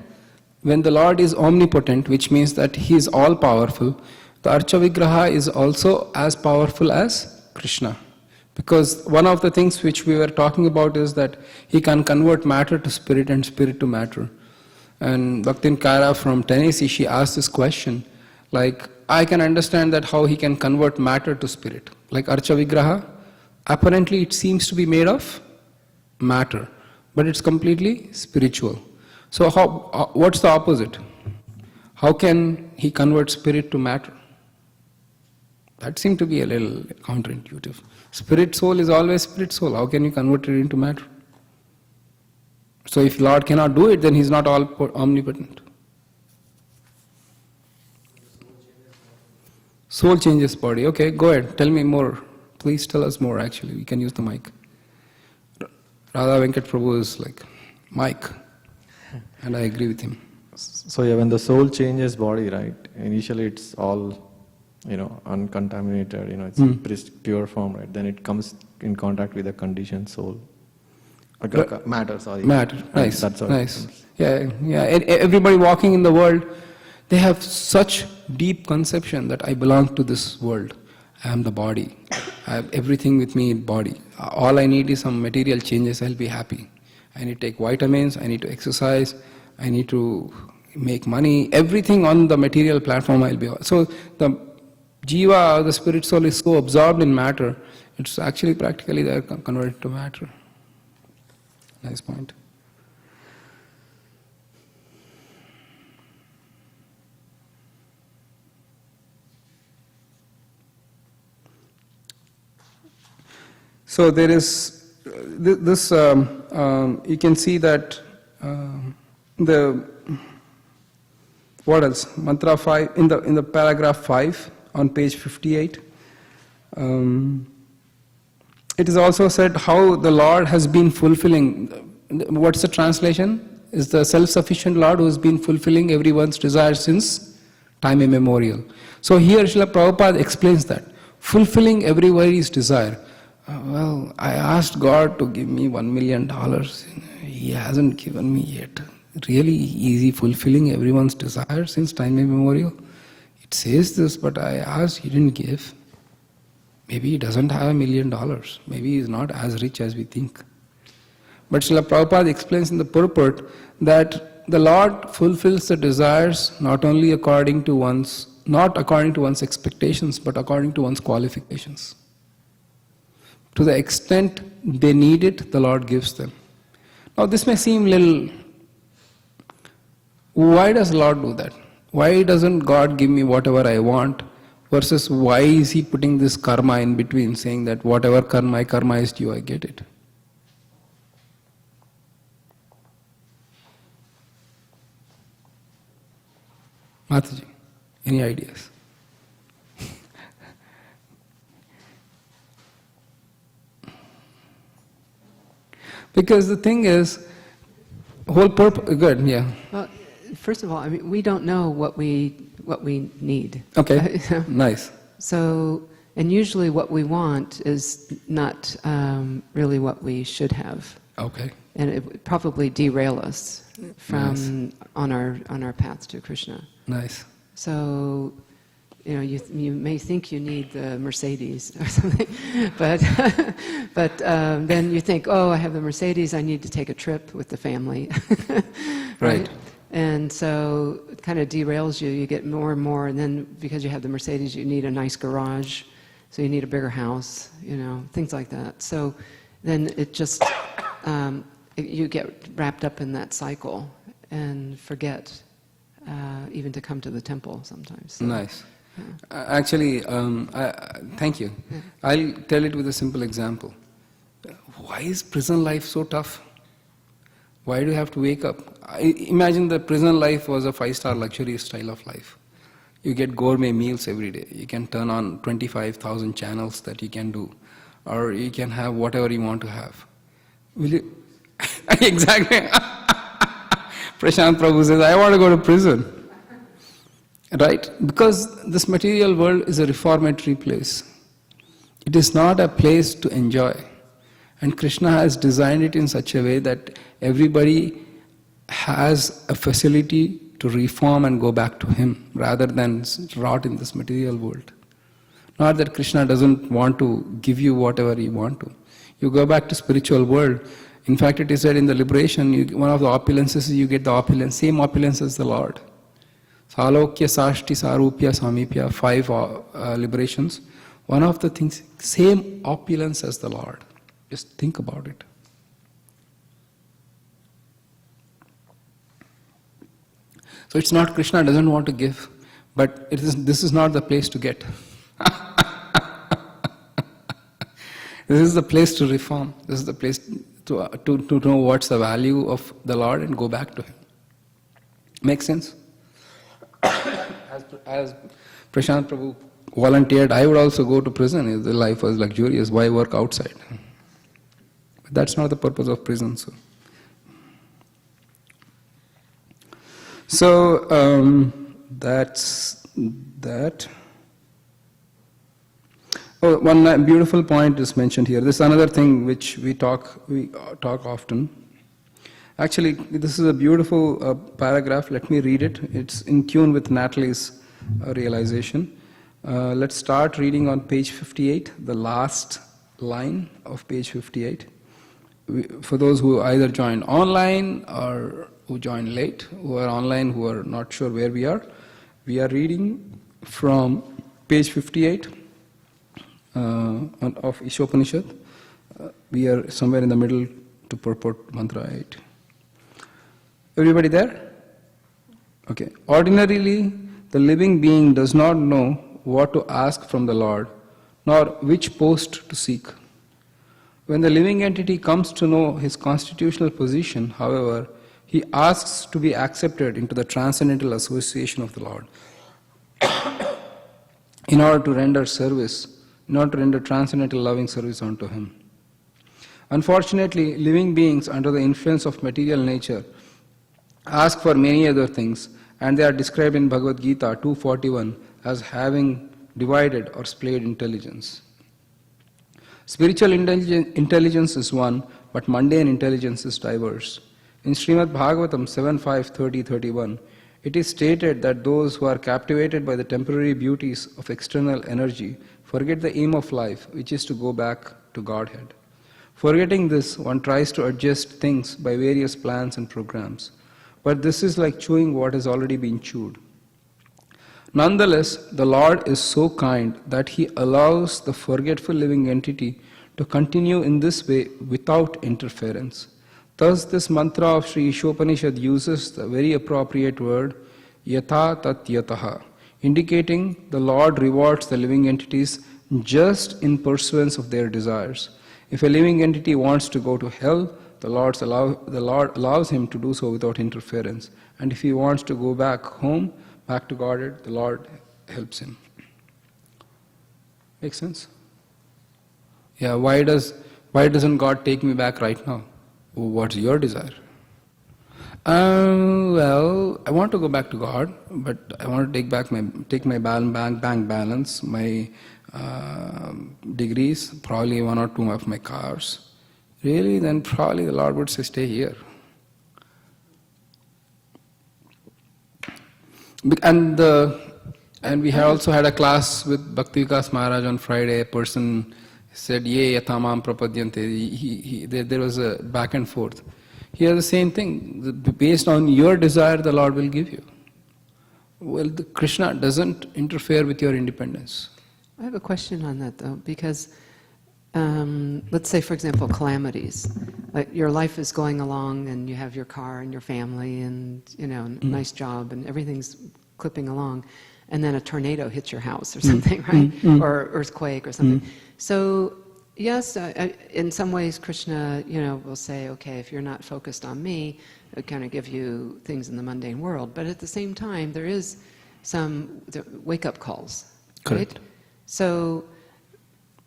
When the Lord is omnipotent, which means that He is all powerful, the Archa Vigraha is also as powerful as Krishna. Because one of the things which we were talking about is that He can convert matter to spirit and spirit to matter. And Bhaktin Kara from Tennessee, she asked this question, like, I can understand that how He can convert matter to spirit. Like Archa Vigraha, apparently it seems to be made of matter, but it's completely spiritual. So what's the opposite? How can He convert spirit to matter? That seemed to be a little counterintuitive. Spirit soul is always spirit soul. How can you convert it into matter? So if Lord cannot do it, then He's not all omnipotent. Soul changes body. Okay, go ahead. Tell me more. Please tell us more, actually. We can use the mic. Radha Venkat Prabhu is like, mic. And I agree with him. So yeah, when the soul changes body, right, initially it's all, uncontaminated, it's pure form, right? Then it comes in contact with the conditioned soul. Matter, sorry. Matter, nice, that's all. Nice. Yeah. Everybody walking in the world, they have such deep conception that I belong to this world. I am the body. I have everything with me in body. All I need is some material changes, I'll be happy. I need to take vitamins, I need to exercise, I need to make money. Everything on the material platform I'll be. So the jiva, the spirit soul, is so absorbed in matter, it's actually practically they're converted to matter. Nice point. So there is this. You can see that what else? Mantra 5 in the paragraph 5 on page 58. It is also said how the Lord has been fulfilling. What's the translation? Is the self-sufficient Lord who has been fulfilling everyone's desire since time immemorial. So here Srila Prabhupada explains that fulfilling everybody's desire. Well, I asked God to give me $1 million. He hasn't given me yet. Really easy fulfilling everyone's desire since time immemorial. It says this, but I asked, He didn't give. Maybe He doesn't have $1 million. Maybe He's not as rich as we think. But Srila Prabhupada explains in the purport that the Lord fulfills the desires not according to one's expectations, but according to one's qualifications. To the extent they need it, the Lord gives them. Now this may seem little. Why does the Lord do that? Why doesn't God give me whatever I want? Versus why is He putting this karma in between, saying that whatever my karma is due, I get it? Mataji, any ideas? Because the thing is, whole purpose. Good, yeah. Well, first of all, I mean, we don't know what we need. Okay, nice. So, and usually what we want is not really what we should have. Okay. And it would probably derail us from Nice. on our path to Krishna. Nice. So, you may think you need the Mercedes or something, but then you think, oh, I have the Mercedes, I need to take a trip with the family. Right. And so it kind of derails you. You get more and more, and then because you have the Mercedes, you need a nice garage, so you need a bigger house, things like that. So then it just, you get wrapped up in that cycle and forget even to come to the temple sometimes. So, Nice. Actually, thank you. Yeah. I'll tell it with a simple example. Why is prison life so tough? Why do you have to wake up? Imagine the prison life was a 5-star luxury style of life. You get gourmet meals every day. You can turn on 25,000 channels that you can do. Or you can have whatever you want to have. Will you? Exactly. Prashant Prabhu says, I want to go to prison. Right? Because this material world is a reformatory place. It is not a place to enjoy. And Krishna has designed it in such a way that everybody has a facility to reform and go back to Him rather than rot in this material world. Not that Krishna doesn't want to give you whatever you want to. You go back to spiritual world. In fact, it is said in the liberation, one of the opulences is you get the opulence, same opulence as the Lord. Salokya, Sashti, Sarupya, Samipya, 5 liberations. One of the things, same opulence as the Lord. Just think about it. So it's not Krishna doesn't want to give, but this is not the place to get. This is the place to reform. This is the place to know what's the value of the Lord and go back to Him. Make sense? As Prashant Prabhu volunteered, I would also go to prison if the life was luxurious. Why work outside? But that's not the purpose of prison. So that's that. Oh, one beautiful point is mentioned here. This is another thing which we talk often. Actually, this is a beautiful paragraph. Let me read it. It's in tune with Natalie's realization. Let's start reading on page 58, the last line of page 58. For those who either joined online or who joined late, who are online, who are not sure where we are reading from page 58 of Ishopanishad. We are somewhere in the middle to purport mantra 8. Everybody there? Okay. Ordinarily, the living being does not know what to ask from the Lord, nor which post to seek. When the living entity comes to know his constitutional position, however, he asks to be accepted into the transcendental association of the Lord in order to render service, in order to render transcendental loving service unto Him. Unfortunately, living beings under the influence of material nature ask for many other things, and they are described in Bhagavad Gita 2:41 as having divided or splayed intelligence. Spiritual intelligence is one, but mundane intelligence is diverse. In Srimad Bhagavatam 7.5.30.31, it is stated that those who are captivated by the temporary beauties of external energy forget the aim of life, which is to go back to Godhead. Forgetting this, one tries to adjust things by various plans and programs. But this is like chewing what has already been chewed. Nonetheless, the Lord is so kind that He allows the forgetful living entity to continue in this way without interference. Thus, this mantra of Sri Ishopanishad uses the very appropriate word yatha tat yataha, indicating the Lord rewards the living entities just in pursuance of their desires. If a living entity wants to go to hell, the Lord allows him to do so without interference. And if he wants to go back home, back to Godhead, the Lord helps him. Make sense? Yeah, why doesn't God take me back right now? What's your desire? Well, I want to go back to God, but I want to take my bank balance, my degrees, probably 1 or 2 of my cars. Really, then probably the Lord would say, stay here. And we had also had a class with Bhakti Vikas Maharaj on Friday. A person said, ye yatamam prapadyante. There was a back and forth. Here the same thing. Based on your desire, the Lord will give you. Well, Krishna doesn't interfere with your independence. I have a question on that, though, because let's say, for example, calamities. Like your life is going along and you have your car and your family and, nice job and everything's clipping along, and then a tornado hits your house or something, right? Or earthquake or something. So Yes, in some ways Krishna, will say, okay, if you're not focused on me, I'll kind of give you things in the mundane world. But at the same time, there is some wake-up calls, Correct. right? So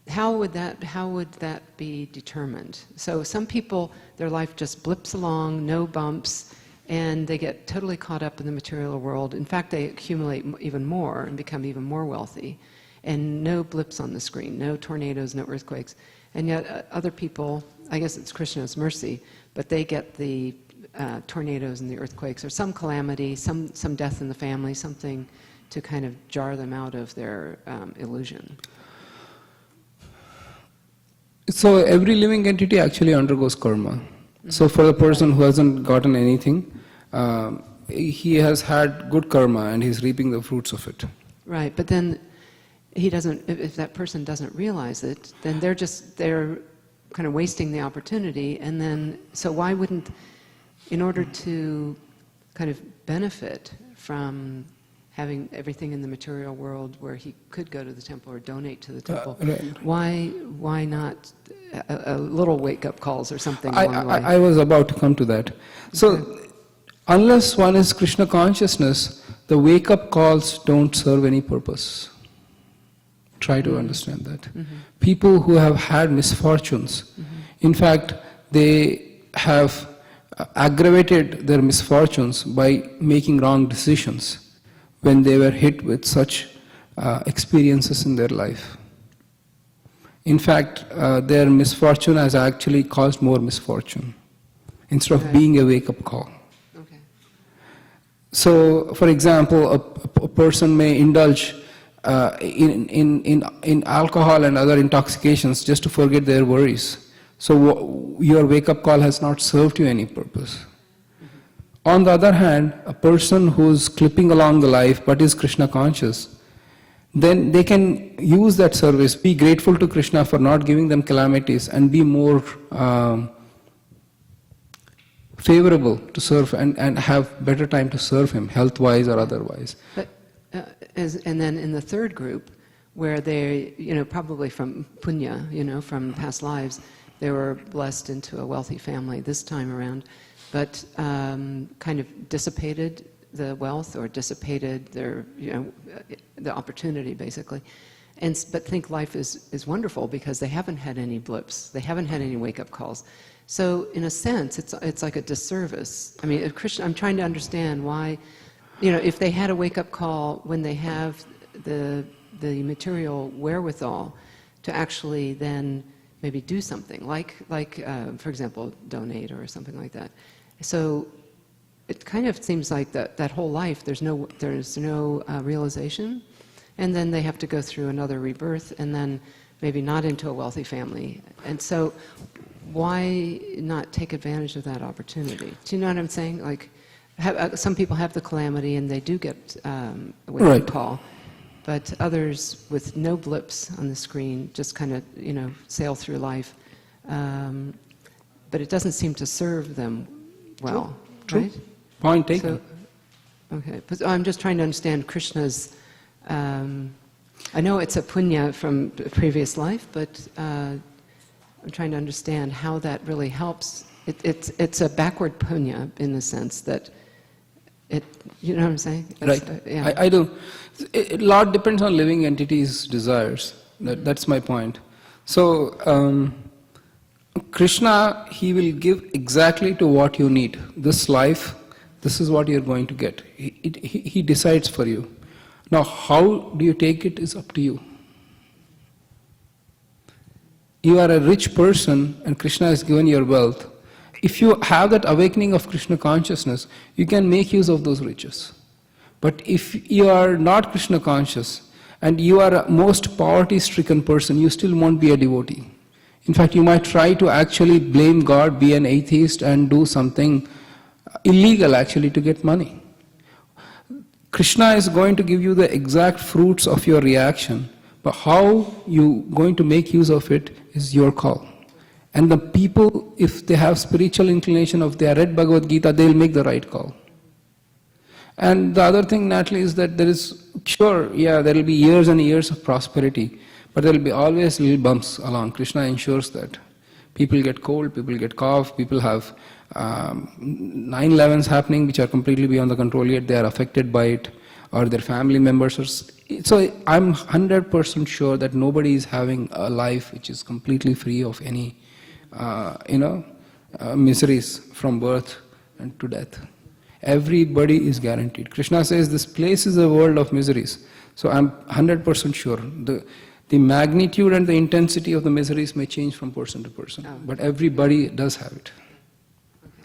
how would that be determined? So some people, their life just blips along, no bumps, and they get totally caught up in the material world. In fact, they accumulate even more and become even more wealthy. And no blips on the screen, no tornadoes, no earthquakes. And yet other people, I guess it's Krishna's mercy, but they get the tornadoes and the earthquakes, or some calamity, some death in the family, something to kind of jar them out of their illusion. So every living entity actually undergoes karma. Mm-hmm. So for the person who hasn't gotten anything, he has had good karma and he's reaping the fruits of it. Right, but then he doesn't. If that person doesn't realize it, then they're kind of wasting the opportunity. And then, so why wouldn't, in order to kind of benefit from having everything in the material world where he could go to the temple or donate to the temple, right. why not a little wake-up calls or something along the way? I was about to come to that. So, unless one is Krishna consciousness, the wake-up calls don't serve any purpose. Try to understand that. Mm-hmm. People who have had misfortunes, mm-hmm. in fact, they have aggravated their misfortunes by making wrong decisions when they were hit with such experiences in their life. In fact, their misfortune has actually caused more misfortune instead of being a wake-up call. Okay. So, for example, a person may indulge in alcohol and other intoxications just to forget their worries. So your wake-up call has not served you any purpose. Mm-hmm. On the other hand, a person who's clipping along the life but is Krishna conscious, then they can use that service, be grateful to Krishna for not giving them calamities, and be more favorable to serve and have better time to serve him, health-wise or otherwise. But and then in the third group, where they, probably from punya, from past lives, they were blessed into a wealthy family this time around, but kind of dissipated the wealth or dissipated their, the opportunity basically, but think life is wonderful because they haven't had any blips, they haven't had any wake-up calls. So in a sense, it's like a disservice. I mean, I'm trying to understand why. If they had a wake-up call when they have the material wherewithal to actually then maybe do something, like for example, donate or something like that. So it kind of seems like that whole life, there's no realization, and then they have to go through another rebirth, and then maybe not into a wealthy family. And so why not take advantage of that opportunity? Do you know what I'm saying? Like, some people have the calamity and they do get a wake-up call, but others with no blips on the screen just kind of, sail through life. But it doesn't seem to serve them well, True. right? Point taken. So, okay, but I'm just trying to understand Krishna's, I know it's a punya from a previous life, but I'm trying to understand how that really helps. It's a backward punya in the sense that you know what I'm saying? Right. Yeah. I do. A lot depends on living entities' desires. That's my point. So, Krishna, he will give exactly to what you need. This life, this is what you're going to get. He decides for you. Now, how do you take it is up to you. You are a rich person and Krishna has given your wealth. If you have that awakening of Krishna consciousness, you can make use of those riches. But if you are not Krishna conscious and you are a most poverty-stricken person, you still won't be a devotee. In fact, you might try to actually blame God, be an atheist, and do something illegal actually to get money. Krishna is going to give you the exact fruits of your reaction, but how you going to make use of it is your call. And the people, if they have spiritual inclination, if they have read Bhagavad Gita, they'll make the right call. And the other thing, Natalie, is that there will be years and years of prosperity. But there will be always little bumps along. Krishna ensures that. People get cold, people get cough, people have 9/11s happening which are completely beyond the control, yet they are affected by it, or their family members are. So I'm 100% sure that nobody is having a life which is completely free of any, miseries from birth and to death. Everybody is guaranteed. Krishna says this place is a world of miseries. So I'm 100% sure. The magnitude and the intensity of the miseries may change from person to person, but everybody does have it.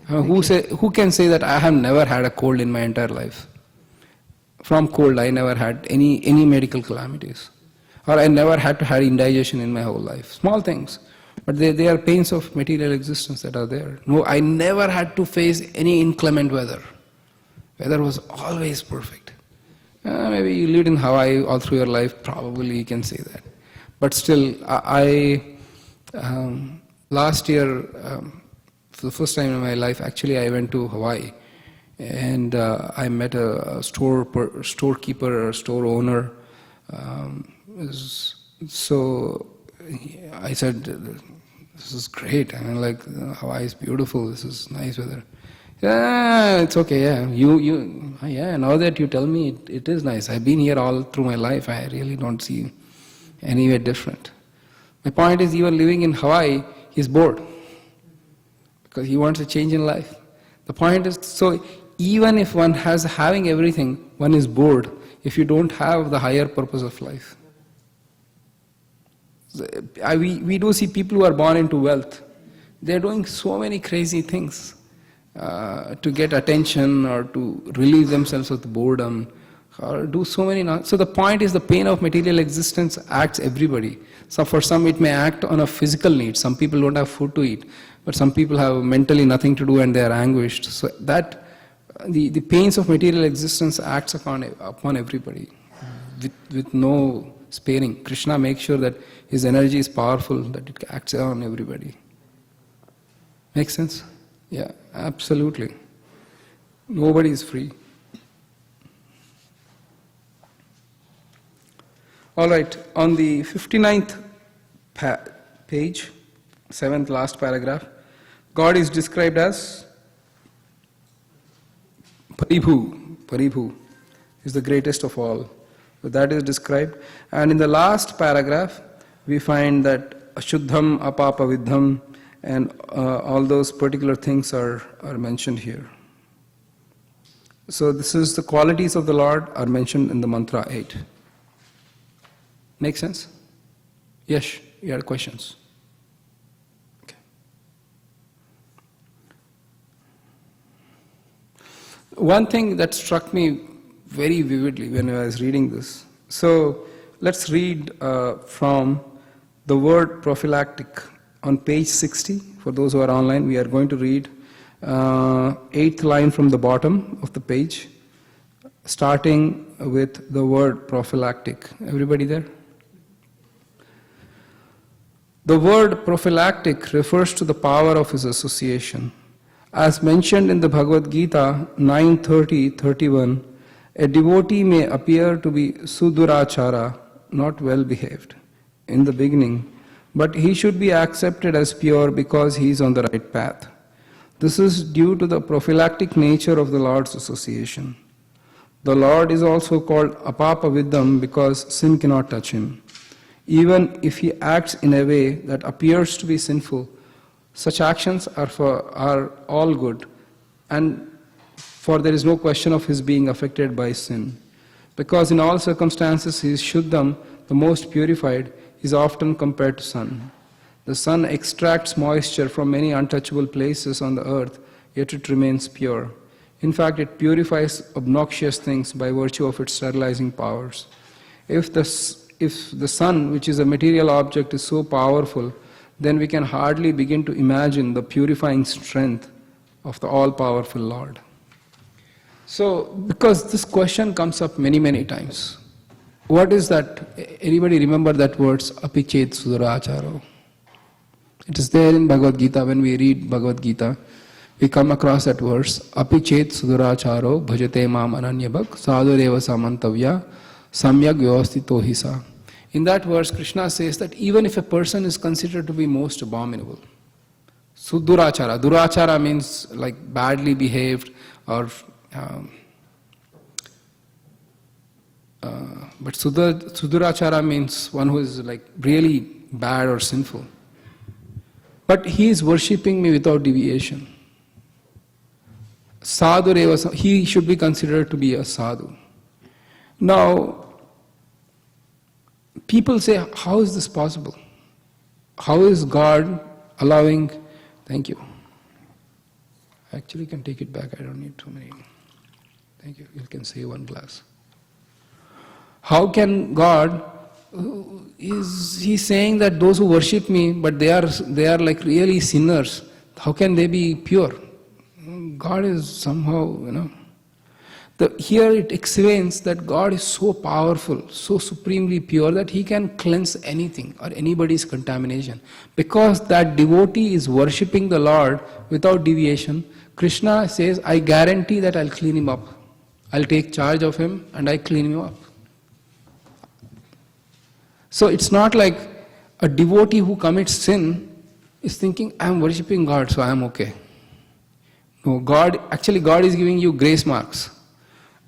Who can say that I have never had a cold in my entire life? From cold, I never had any medical calamities, or I never had to have indigestion in my whole life. Small things, but they are pains of material existence that are there. No, I never had to face any inclement weather. Weather was always perfect. Maybe you lived in Hawaii all through your life. Probably you can say that. But still, last year, for the first time in my life, actually I went to Hawaii, and I met a storekeeper or store owner. So I said, "This is great. I mean, like Hawaii is beautiful. This is nice weather." Yeah, it's okay. Yeah, now that you tell me, it is nice. I've been here all through my life. I really don't see anywhere different. My point is, even living in Hawaii, he's bored because he wants a change in life. The point is, so even if one has having everything, one is bored if you don't have the higher purpose of life. We do see people who are born into wealth. They're doing so many crazy things to get attention or to relieve themselves of the boredom, or do so many. So the point is, the pain of material existence acts everybody. So for some it may act on a physical need. Some people don't have food to eat, but some people have mentally nothing to do and they are anguished. So that the pains of material existence acts upon everybody with no sparing. Krishna makes sure that his energy is powerful, that it acts on everybody. Make sense? Yeah, absolutely. Nobody is free. All right, on the 59th page, 7th last paragraph, God is described as Paribhu. Paribhu is the greatest of all. So that is described. And in the last paragraph, we find that Ashuddham, Apapa Vidham, and all those particular things are mentioned here. So this is the qualities of the Lord are mentioned in the mantra 8. Make sense? Yes, you had questions. Okay. One thing that struck me very vividly when I was reading this. So let's read from the word prophylactic on page 60. For those who are online, we are going to read 8th line from the bottom of the page, starting with the word prophylactic. Everybody there? The word prophylactic refers to the power of his association. As mentioned in the Bhagavad Gita 9:30-31, a devotee may appear to be sudurachara, not well behaved, in the beginning, but he should be accepted as pure because he is on the right path. This is due to the prophylactic nature of the Lord's association. The Lord is also called Apapa Vidham because sin cannot touch him. Even if he acts in a way that appears to be sinful, such actions are all good, and for there is no question of his being affected by sin. Because in all circumstances he is Shuddham, the most purified, is often compared to sun. The sun extracts moisture from many untouchable places on the earth, yet it remains pure. In fact, it purifies obnoxious things by virtue of its sterilizing powers. If the sun, which is a material object, is so powerful, then we can hardly begin to imagine the purifying strength of the all-powerful Lord. So, because this question comes up many, many times. What is that? Anybody remember that words, apichet suduracharo? It is there in Bhagavad Gita. When we read Bhagavad Gita, we come across that verse, apichet suduracharo bhajate mam ananyabhak sadhureva samantavya samyak vyavastito hisa. In that verse, Krishna says that even if a person is considered to be most abominable, Sudurachara. Durachara means like badly behaved or but Sudurachara means one who is like really bad or sinful. But he is worshipping me without deviation. Sadhureva, he should be considered to be a sadhu. Now, people say, how is this possible? How is God allowing... Thank you. Actually, you can take it back. I don't need too many. Thank you. You can save one glass. How can God... He's saying that those who worship me, but they are like really sinners. How can they be pure? God is somehow, here it explains that God is so powerful, so supremely pure that He can cleanse anything or anybody's contamination. Because that devotee is worshipping the Lord without deviation, Krishna says, I guarantee that I'll clean him up. I'll take charge of him and I clean him up. So it's not like a devotee who commits sin is thinking, I'm worshipping God, so I'm okay. No, God is giving you grace marks.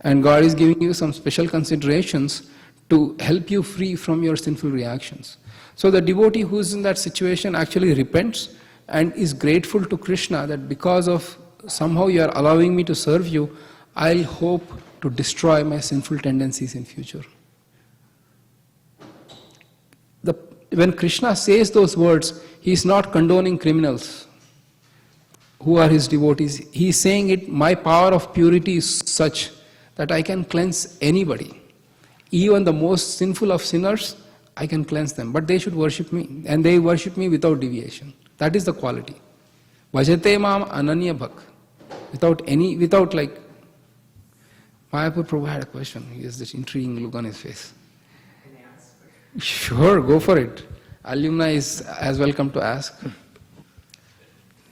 And God is giving you some special considerations to help you free from your sinful reactions. So the devotee who is in that situation actually repents and is grateful to Krishna that because of somehow you are allowing me to serve you, I'll hope to destroy my sinful tendencies in future. When Krishna says those words, he is not condoning criminals who are his devotees. He is saying it, my power of purity is such that I can cleanse anybody. Even the most sinful of sinners, I can cleanse them. But they should worship me. And they worship me without deviation. That is the quality. Bhajate mam ananya bhak. Without like... Mayapur Prabhu had a question. He has this intriguing look on his face. Sure, go for it. Alumni is as welcome to ask.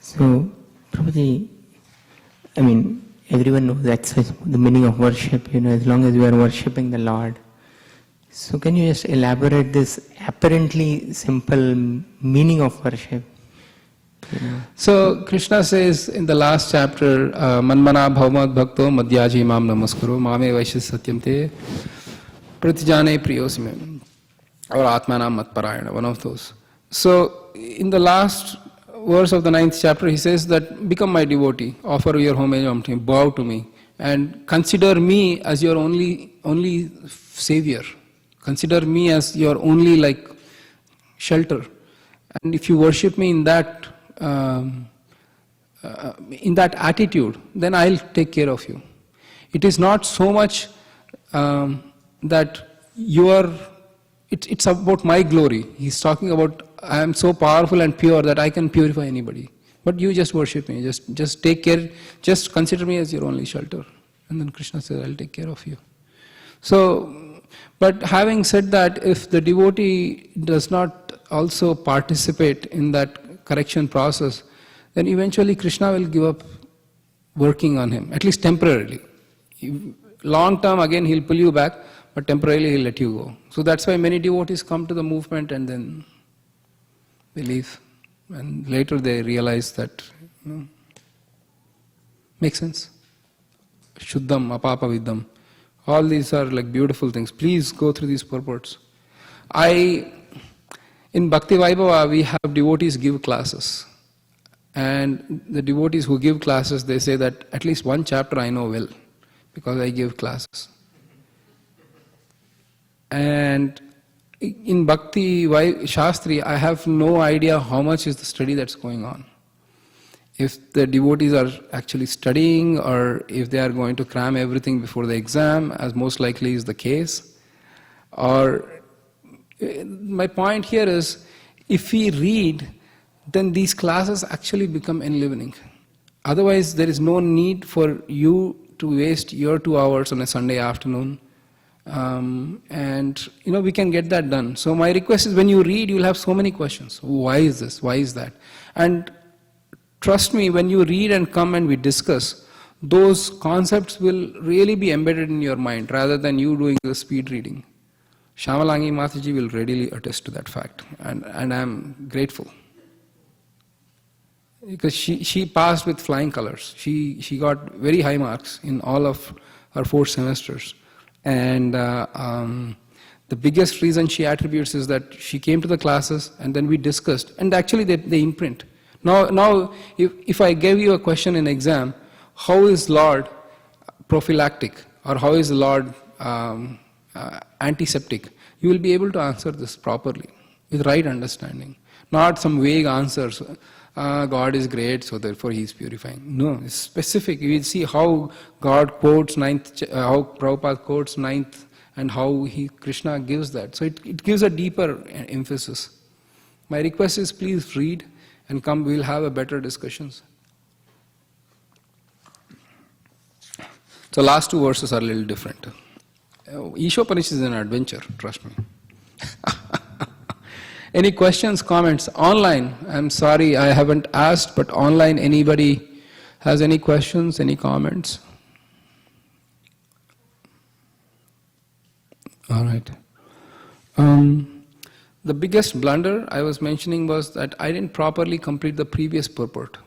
So, Prabhuji, everyone knows that's the meaning of worship, as long as you are worshipping the Lord. So can you just elaborate this apparently simple meaning of worship? So Krishna says in the last chapter, Manmana bhavamad bhakto madhyaji mam namaskaro mame vaishya satyam te pratijane priyosime. Or Atmanam Matparayana, one of those. So, in the last verse of the 9th chapter, he says that, become my devotee, offer your homage unto me, bow to me, and consider me as your only savior. Consider me as your only shelter. And if you worship me in that attitude, then I'll take care of you. It is not so much that you are... It's about my glory. He's talking about, I am so powerful and pure that I can purify anybody. But you just worship me, just take care, just consider me as your only shelter. And then Krishna says, I'll take care of you. So, but having said that, if the devotee does not also participate in that correction process, then eventually Krishna will give up working on him, at least temporarily. Long term, again, he'll pull you back, but temporarily he'll let you go. So that's why many devotees come to the movement and then they leave. And later they realize that, makes sense? Shuddham, apapaviddham. All these are like beautiful things. Please go through these purports. In Bhakti Vaibhava, we have devotees give classes. And the devotees who give classes, they say that at least one chapter I know well, because I give classes. And in Bhakti Sastri, I have no idea how much is the study that's going on. If the devotees are actually studying or if they are going to cram everything before the exam, as most likely is the case. Or my point here is, if we read, then these classes actually become enlivening. Otherwise, there is no need for you to waste your 2 hours on a Sunday afternoon. And we can get that done. So my request is, when you read, you'll have so many questions. Why is this? Why is that? And trust me, when you read and come and we discuss, those concepts will really be embedded in your mind rather than you doing the speed reading. Shamalangi Mataji will readily attest to that fact, and I'm grateful. Because she passed with flying colors. She got very high marks in all of her 4 semesters. And the biggest reason she attributes is that she came to the classes and then we discussed. And actually they imprint. Now if I gave you a question in exam, how is Lord prophylactic or how is Lord antiseptic? You will be able to answer this properly with right understanding. Not some vague answers. God is great, so therefore He is purifying. No, it's specific. You will see how God quotes how Prabhupada quotes 9th, and how Krishna gives that. So it gives a deeper emphasis. My request is please read and come, we'll have a better discussions. So last 2 verses are a little different. Ishopanishad is an adventure, trust me. Any questions, comments? Online, I'm sorry I haven't asked, but online anybody has any questions, any comments? All right. The biggest blunder I was mentioning was that I didn't properly complete the previous purport.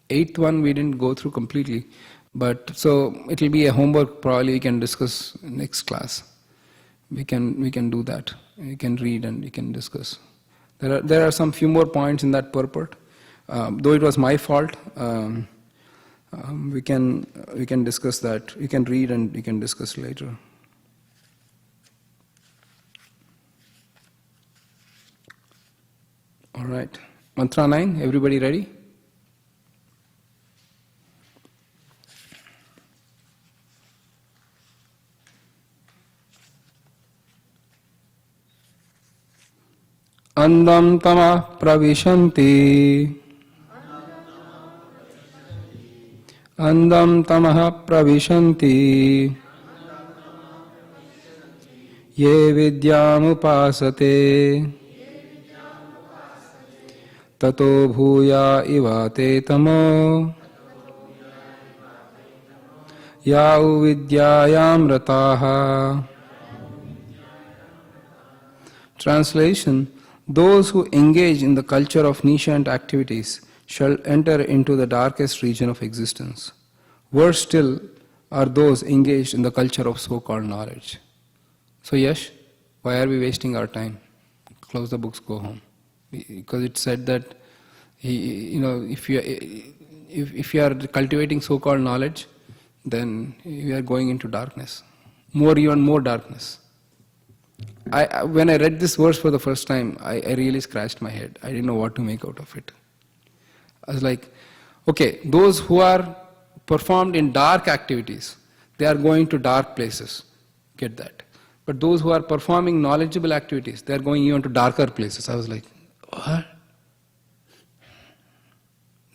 8th one we didn't go through completely, but so it will be a homework. Probably we can discuss next class. We can do that. You can read and you can discuss. There are some few more points in that purport. Though it was my fault, we can discuss that. You can read and you can discuss later. All right. Mantra 9. Everybody ready? Andam tama pravishanti. Andam tamaha pravishanti. Ye vidyam upasate. Tato bhuya ivate tamo. Yau vidyayam rataha. Translation: those who engage in the culture of nichant activities shall enter into the darkest region of existence. Worse still are those engaged in the culture of so-called knowledge. So Yash, why are we wasting our time? Close the books, go home. Because it said that, if you are cultivating so-called knowledge, then you are going into darkness, even more darkness. When I read this verse for the first time, I really scratched my head. I didn't know what to make out of it. I was like, okay, those who are performed in dark activities, they are going to dark places. Get that. But those who are performing knowledgeable activities, they are going even to darker places. I was like, what?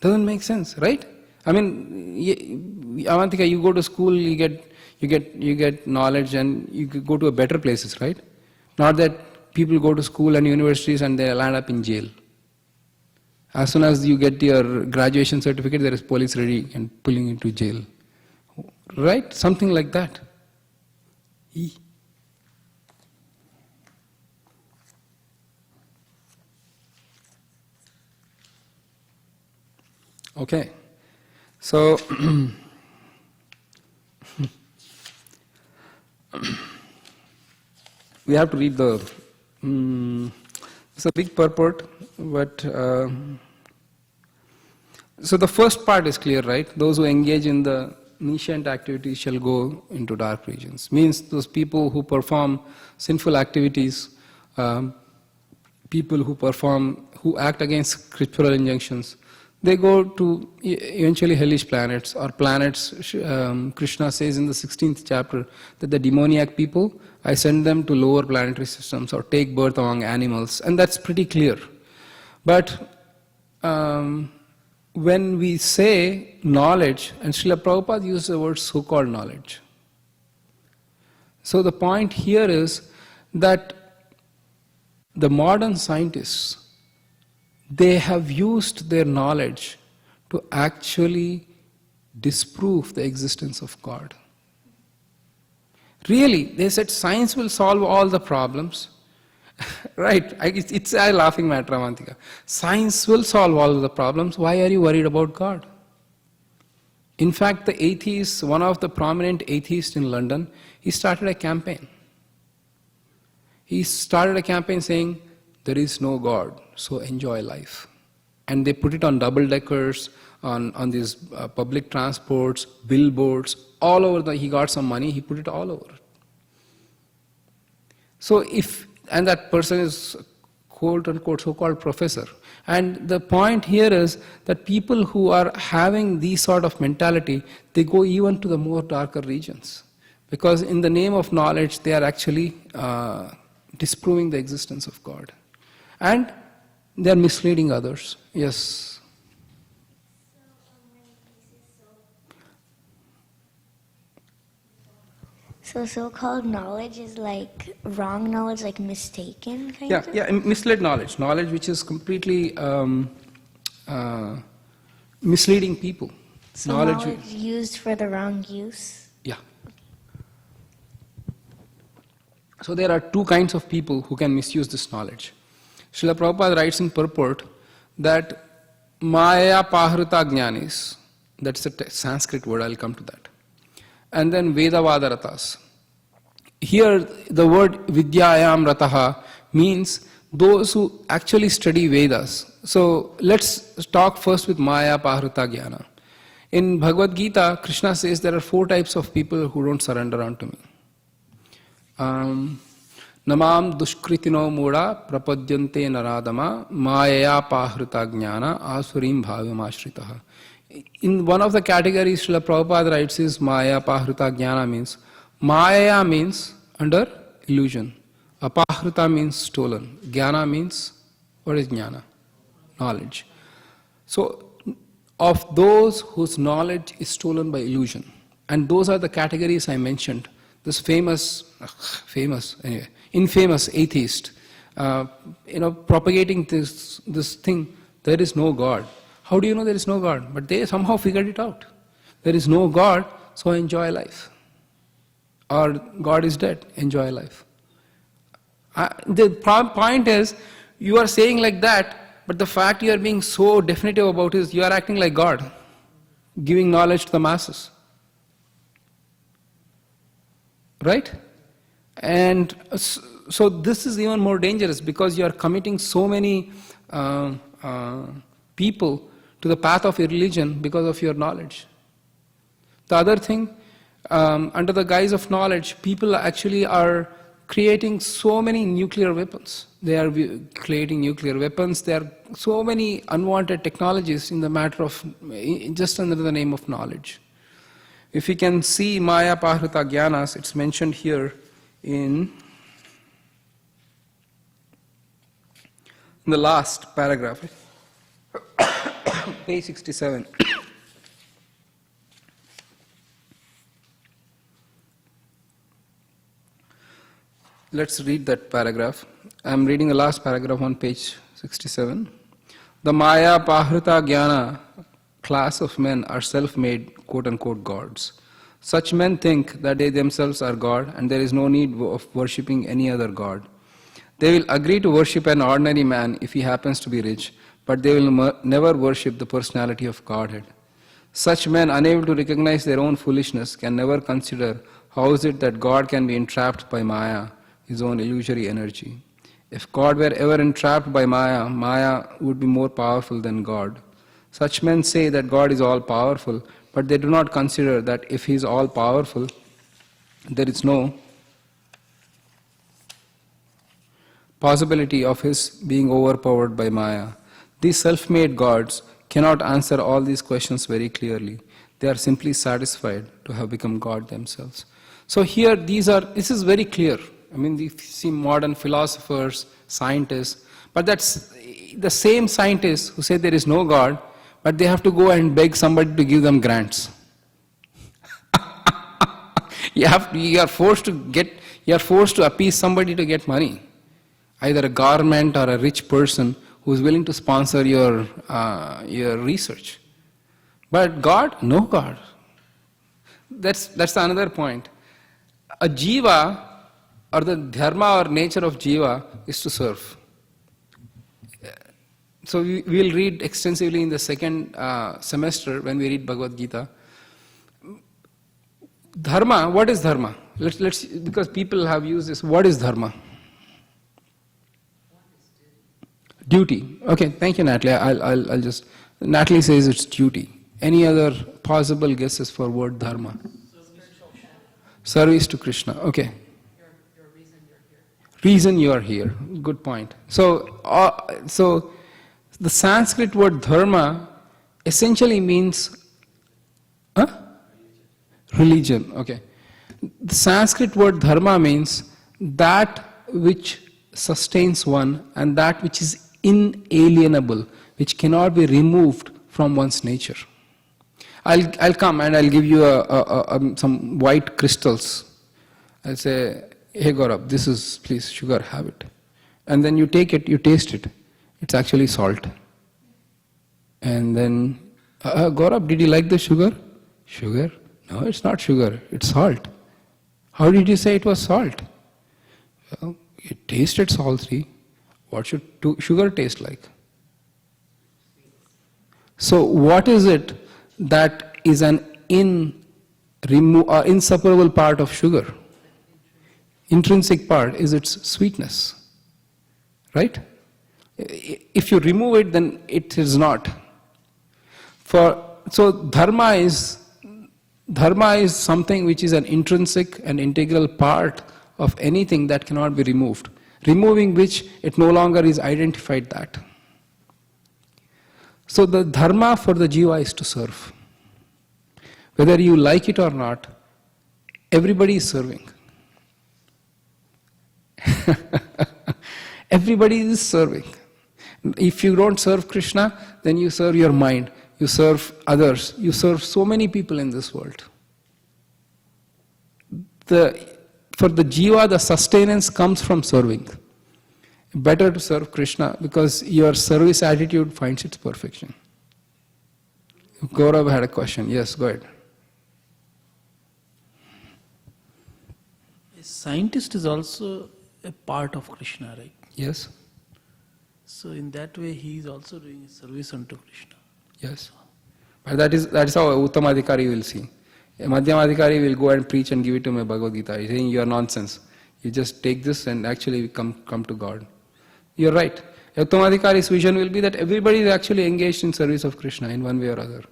Doesn't make sense, right? I mean, Avantika, you go to school, you get knowledge, and you go to a better places, right? Not that people go to school and universities and they land up in jail. As soon as you get your graduation certificate, there is police ready and pulling into jail. Right? Something like that. Okay. So, we have to read it's a big purport, but so the first part is clear, right? Those who engage in the nichant activities shall go into dark regions. Means those people who perform sinful activities, people who act against scriptural injunctions, they go to eventually hellish planets, or planets, Krishna says in the 16th chapter, that the demoniac people, I send them to lower planetary systems or take birth among animals, and that's pretty clear. But when we say knowledge, and Srila Prabhupada uses the word so-called knowledge. So the point here is that the modern scientists, they have used their knowledge to actually disprove the existence of God. Really, they said science will solve all the problems. Right, it's a laughing matter, Avantika. Science will solve all the problems. Why are you worried about God? In fact, the atheist, one of the prominent atheists in London, he started a campaign. He started a campaign saying, there is no God, so enjoy life. And they put it on double-deckers, on these public transports, billboards, all over. He got some money, he put it all over. So and that person is quote-unquote so-called professor. And the point here is that people who are having these sort of mentality, they go even to the more darker regions. Because in the name of knowledge, they are actually disproving the existence of God. And they are misleading others. Yes. So so-called knowledge is like wrong knowledge, like mistaken kind of? Yeah, misled knowledge. Knowledge which is completely misleading people. So knowledge used for the wrong use? Yeah. So there are two kinds of people who can misuse this knowledge. Srila Prabhupada writes in purport that Maya Pahrita Jnanis, that's a Sanskrit word, I'll come to that. And then Vedavada Ratas. Here the word Vidyayam Rataha means those who actually study Vedas. So let's talk first with Maya Pahrita Jnana. In Bhagavad Gita, Krishna says there are 4 types of people who don't surrender unto me. Namam dushkritino mura prapadyante naradama maya pahrita jnana asurim bhavyam ashritaha. In one of the categories Srila Prabhupada writes is Maya Pahrita Jnana means Maya means under illusion. Apahrita means stolen. Jnana means, what is Jnana? Knowledge. So, of those whose knowledge is stolen by illusion, and those are the categories I mentioned. This infamous atheist, propagating this thing, there is no God. How do you know there is no God? But they somehow figured it out. There is no God, so enjoy life. Or God is dead, enjoy life. The point is, you are saying like that, but the fact you are being so definitive about is you are acting like God, giving knowledge to the masses. Right? And so this is even more dangerous because you are committing so many people to the path of your religion because of your knowledge. The other thing, under the guise of knowledge, people actually are creating so many nuclear weapons. They are creating nuclear weapons. There are so many unwanted technologies in the matter of, just under the name of knowledge. If you can see Maya Pahrita Jnanas, it's mentioned here in the last paragraph, page 67. Let's read that paragraph. I'm reading the last paragraph on page 67. The Maya Pahrita Jnana class of men are self-made, quote-unquote, gods. Such men think that they themselves are God and there is no need of worshipping any other God. They will agree to worship an ordinary man if he happens to be rich, but they will never worship the personality of Godhead. Such men, unable to recognize their own foolishness, can never consider how is it that God can be entrapped by Maya, his own illusory energy. If God were ever entrapped by Maya, Maya would be more powerful than God. Such men say that God is all-powerful, but they do not consider that if he is all-powerful, there is no possibility of his being overpowered by Maya. These self-made gods cannot answer all these questions very clearly. They are simply satisfied to have become God themselves. So here, this is very clear. I mean, we see modern philosophers, scientists, but that's the same scientists who say there is no God, but they have to go and beg somebody to give them grants. You are forced to appease somebody to get money, either a government or a rich person who is willing to sponsor your research. But God, no God. That's another point. a jiva, or the dharma or nature of jiva, is to serve. So we will read extensively in the second semester when we read Bhagavad Gita. Dharma, what is dharma? Let's because people have used this. What is dharma? Duty. Okay, thank you, Natalie. I'll just. Natalie says it's duty. Any other possible guesses for word dharma? Service to Krishna. Okay. Your reason you're here. Reason you are here. Good point. So the Sanskrit word dharma essentially means religion. Okay. The Sanskrit word dharma means that which sustains one and that which is inalienable, which cannot be removed from one's nature. I'll come and I'll give you some white crystals. I'll say, hey Gaurav, this is, please, sugar, have it. And then you take it, you taste it. It's actually salt. And then, Gaurav, did you like the sugar? Sugar? No, it's not sugar, it's salt. How did you say it was salt? Well, it tasted salty. What should sugar taste like? So what is it that is an inseparable part of sugar? Intrinsic part is its sweetness. Right? If you remove it, then it is not. So dharma is something which is an intrinsic and integral part of anything that cannot be removed. Removing which, it no longer is identified that. So the dharma for the jiva is to serve. Whether you like it or not, everybody is serving. Everybody is serving. If you don't serve Krishna, then you serve your mind, you serve others, you serve so many people in this world. For the jiva, the sustenance comes from serving. Better to serve Krishna because your service attitude finds its perfection. Gaurav had a question. Yes, go ahead. A scientist is also a part of Krishna, right? Yes. So in that way, he is also doing service unto Krishna. Yes. But that is how Uttamadhikari will see. A Madhyamadhikari will go and preach and give it to me Bhagavad Gita. He's saying you are nonsense. You just take this and actually come to God. You're right. Uttamadhikari's vision will be that everybody is actually engaged in service of Krishna in one way or other.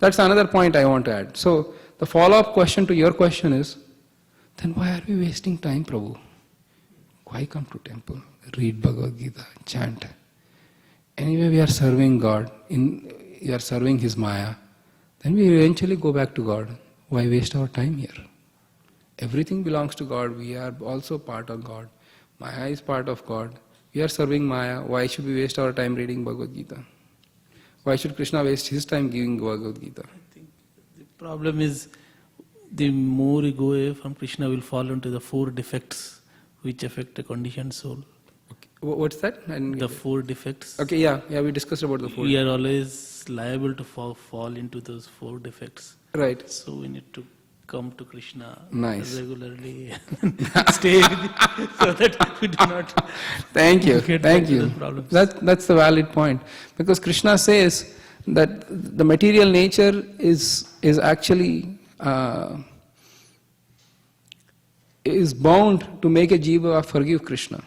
That's another point I want to add. So the follow-up question to your question is, then why are we wasting time, Prabhu? Why come to temple, read Bhagavad Gita, chant? Anyway, we are serving God, we are serving His Maya. Then we eventually go back to God. Why waste our time here? Everything belongs to God. We are also part of God. Maya is part of God. We are serving Maya. Why should we waste our time reading Bhagavad Gita? Why should Krishna waste his time giving Bhagavad Gita? I think the problem is the more you go away from Krishna, will fall into the 4 defects which affect a conditioned soul. Okay. What's that? The 4 defects. Okay, yeah, we discussed about the 4. We are always liable to fall into those 4 defects. Right. So we need to come to Krishna regularly. stay with it, so that we do not. Thank you. Get Thank you. those problems. That's the valid point, because Krishna says that the material nature is actually is bound to make a jiva forgive Krishna.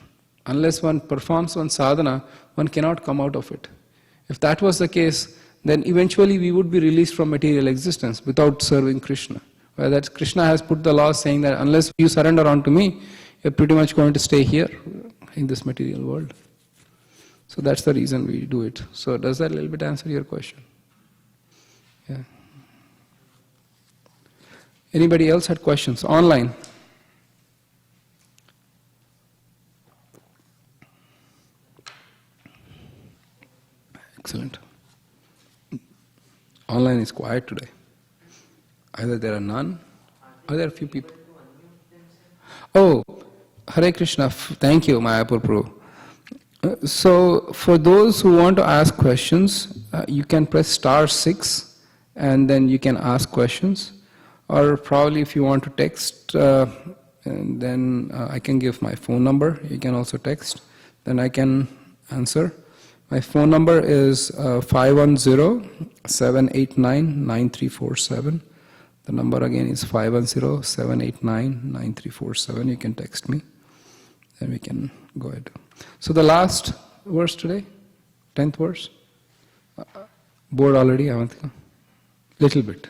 Unless one performs one sadhana, one cannot come out of it. If that was the case, then eventually we would be released from material existence without serving Krishna. Well, that Krishna has put the law saying that unless you surrender unto me, you're pretty much going to stay here in this material world. So that's the reason we do it. So does that a little bit answer your question? Yeah. Anybody else had questions? Online? Excellent. Online is quiet today. Either there are none, or there are few people. Oh, Hare Krishna. Thank you, Mayapur Prabhu. So, for those who want to ask questions, you can press *6 and then you can ask questions. Or probably if you want to text and then I can give my phone number. You can also text. Then I can answer. My phone number is 510-789-9347. The number again is 510-789-9347. You can text me, and we can go ahead. So the last verse today, 10th verse. Bored already, Avantika? Little bit.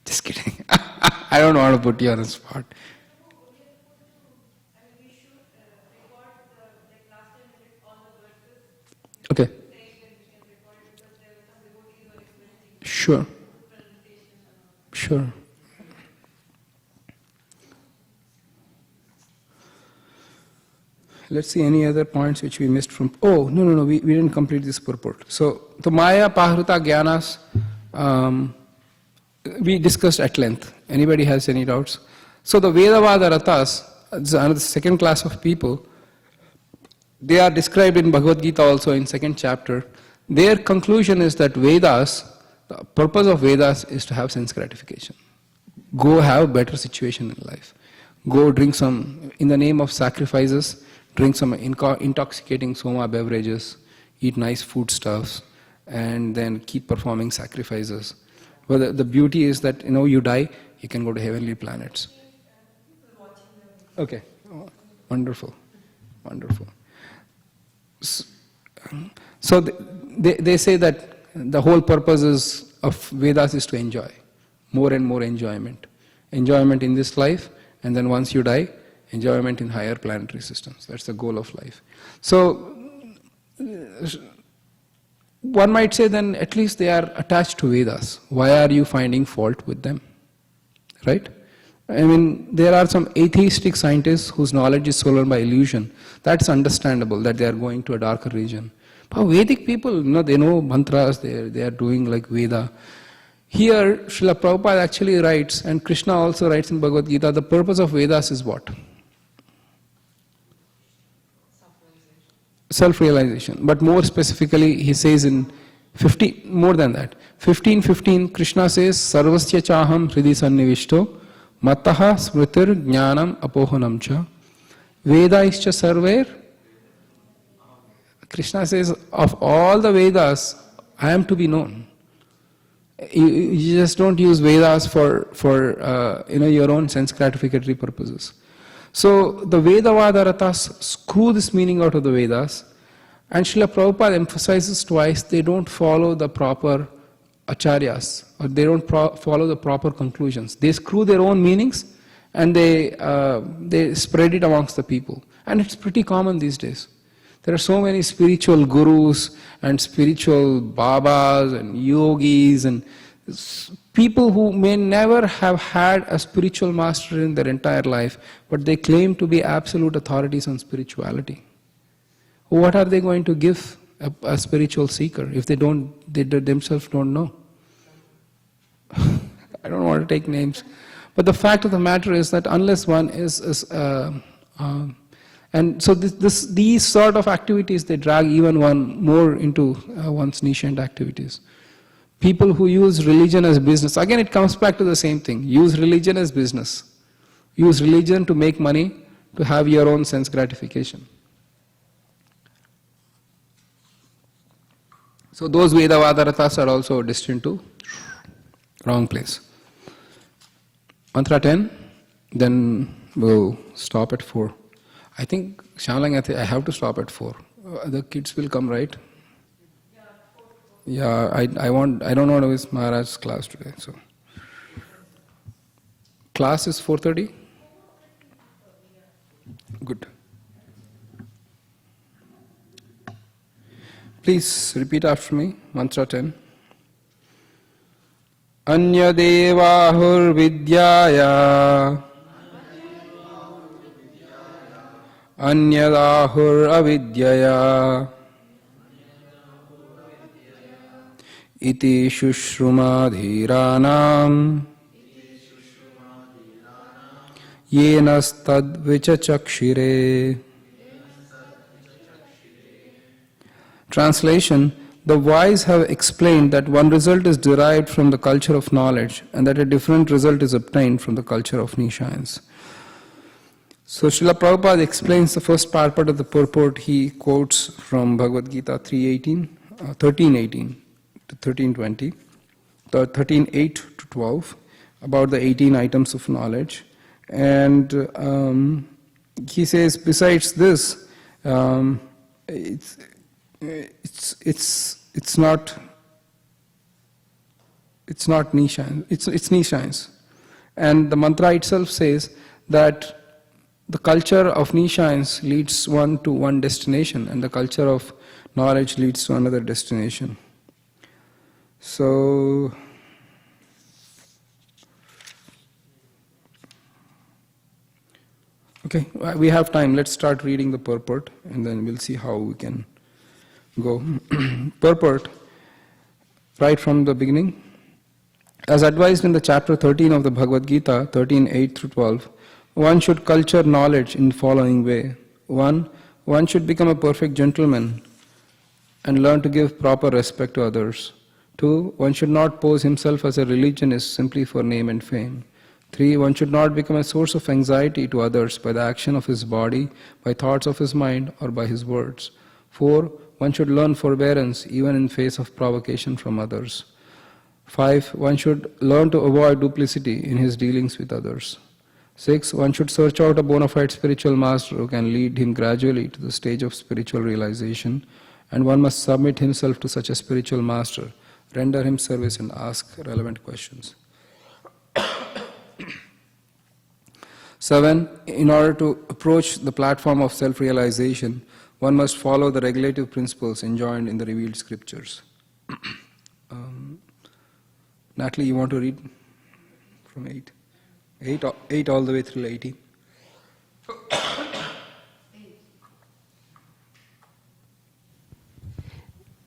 Just kidding. I don't want to put you on the spot. Okay. Sure. Sure. Let's see any other points which we missed from. Oh, no, we didn't complete this purport. So, the Maya Pahruta Gyanas, we discussed at length. Anybody has any doubts? So, the Vedavada Rathas, another second class of people, they are described in Bhagavad Gita also in second chapter. Their conclusion is that Vedas, the purpose of Vedas is to have sense gratification. Go have better situation in life. Go drink some, in the name of sacrifices, drink some intoxicating soma beverages, eat nice foodstuffs, and then keep performing sacrifices. But the beauty is that, you die, you can go to heavenly planets. Okay, wonderful. So they say that the whole purpose of Vedas is to enjoy, more and more enjoyment. Enjoyment in this life, and then once you die, enjoyment in higher planetary systems. That's the goal of life. So, one might say then at least they are attached to Vedas. Why are you finding fault with them? Right? I mean, there are some atheistic scientists whose knowledge is stolen by illusion. That's understandable that they are going to a darker region. But Vedic people, they know mantras, they are doing like Veda. Here, Srila Prabhupada actually writes, and Krishna also writes in Bhagavad Gita, the purpose of Vedas is what? Self-realization. But more specifically, he says in 15, more than that, 15:15, Krishna says, Sarvasya chaham hridi sannivishto, mataha smritir jnanam apohanam cha, Vedaischa sarver. Krishna says, of all the Vedas, I am to be known. You just don't use Vedas for your own sense gratificatory purposes. So the Vedavada Rathas screw this meaning out of the Vedas, and Srila Prabhupada emphasizes twice they don't follow the proper acharyas, or they don't follow the proper conclusions. They screw their own meanings and they spread it amongst the people. And it's pretty common these days. There are so many spiritual gurus and spiritual babas and yogis and people who may never have had a spiritual master in their entire life, but they claim to be absolute authorities on spirituality. What are they going to give a spiritual seeker if they themselves don't know? I don't want to take names, but the fact of the matter is that unless one and so these sort of activities, they drag even one more into one's nascent activities. People who use religion as business, again it comes back to the same thing. Use religion as business. Use religion to make money, to have your own sense gratification. So those Vedavada Rathas are also destined to wrong place. Mantra 10, then we'll stop at 4. I think, Shyamalang, I have to stop at 4. The kids will come, right? Yeah, I don't know to miss Maharaj's class today. So, class is 4:30? Good. Please repeat after me, Mantra 10. Anya devahur vidyaya Anyadahur avidyaya Iti shushrumadhiranam Yenastad vichachakshire. Translation: the wise have explained that one result is derived from the culture of knowledge and that a different result is obtained from the culture of nescience. So Srila Prabhupada explains the first part of the purport. He quotes from Bhagavad Gita 13:18 to 13:20, 13:8 to 12, about the 18 items of knowledge. And he says, besides this, it's not Nishans, it's Nishans. And the mantra itself says that the culture of Nishans leads one to one destination, and the culture of knowledge leads to another destination. So, okay, we have time. Let's start reading the purport, and then we'll see how we can go. Purport, right from the beginning. As advised in the chapter 13 of the Bhagavad Gita, 13:8 through 12, one should culture knowledge in the following way. 1. One should become a perfect gentleman and learn to give proper respect to others. 2. One should not pose himself as a religionist simply for name and fame. 3. One should not become a source of anxiety to others by the action of his body, by thoughts of his mind, or by his words. 4. One should learn forbearance even in face of provocation from others. 5. One should learn to avoid duplicity in his dealings with others. 6. One should search out a bona fide spiritual master who can lead him gradually to the stage of spiritual realization, and one must submit himself to such a spiritual master, render him service, and ask relevant questions. 7. In order to approach the platform of self-realization, one must follow the regulative principles enjoined in the revealed scriptures. Natalie, you want to read from 8? 8 all the way through 18.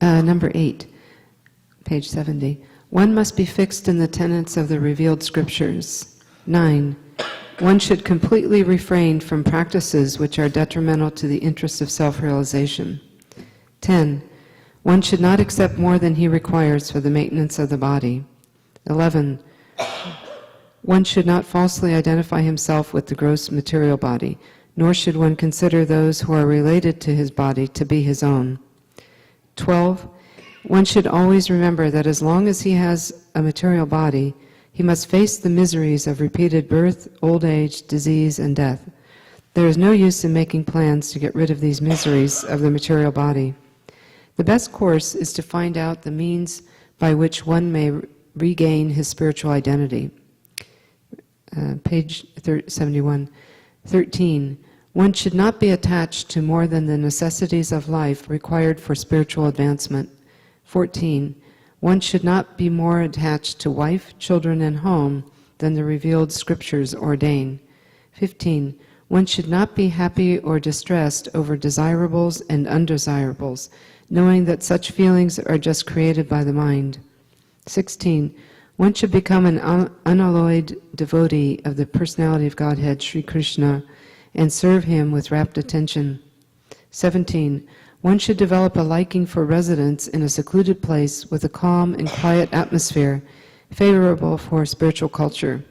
Number 8, page 70. One must be fixed in the tenets of the revealed scriptures. 9. One should completely refrain from practices which are detrimental to the interests of self-realization. 10. One should not accept more than he requires for the maintenance of the body. 11. One should not falsely identify himself with the gross material body, nor should one consider those who are related to his body to be his own. 12. One should always remember that as long as he has a material body, he must face the miseries of repeated birth, old age, disease, and death. There is no use in making plans to get rid of these miseries of the material body. The best course is to find out the means by which one may regain his spiritual identity. Page 71. 13. One should not be attached to more than the necessities of life required for spiritual advancement. 14. One should not be more attached to wife, children, and home than the revealed scriptures ordain. 15. One should not be happy or distressed over desirables and undesirables, knowing that such feelings are just created by the mind. 16. One should become an unalloyed devotee of the personality of Godhead, Sri Krishna, and serve him with rapt attention. 17. One should develop a liking for residence in a secluded place with a calm and quiet atmosphere, favorable for spiritual culture,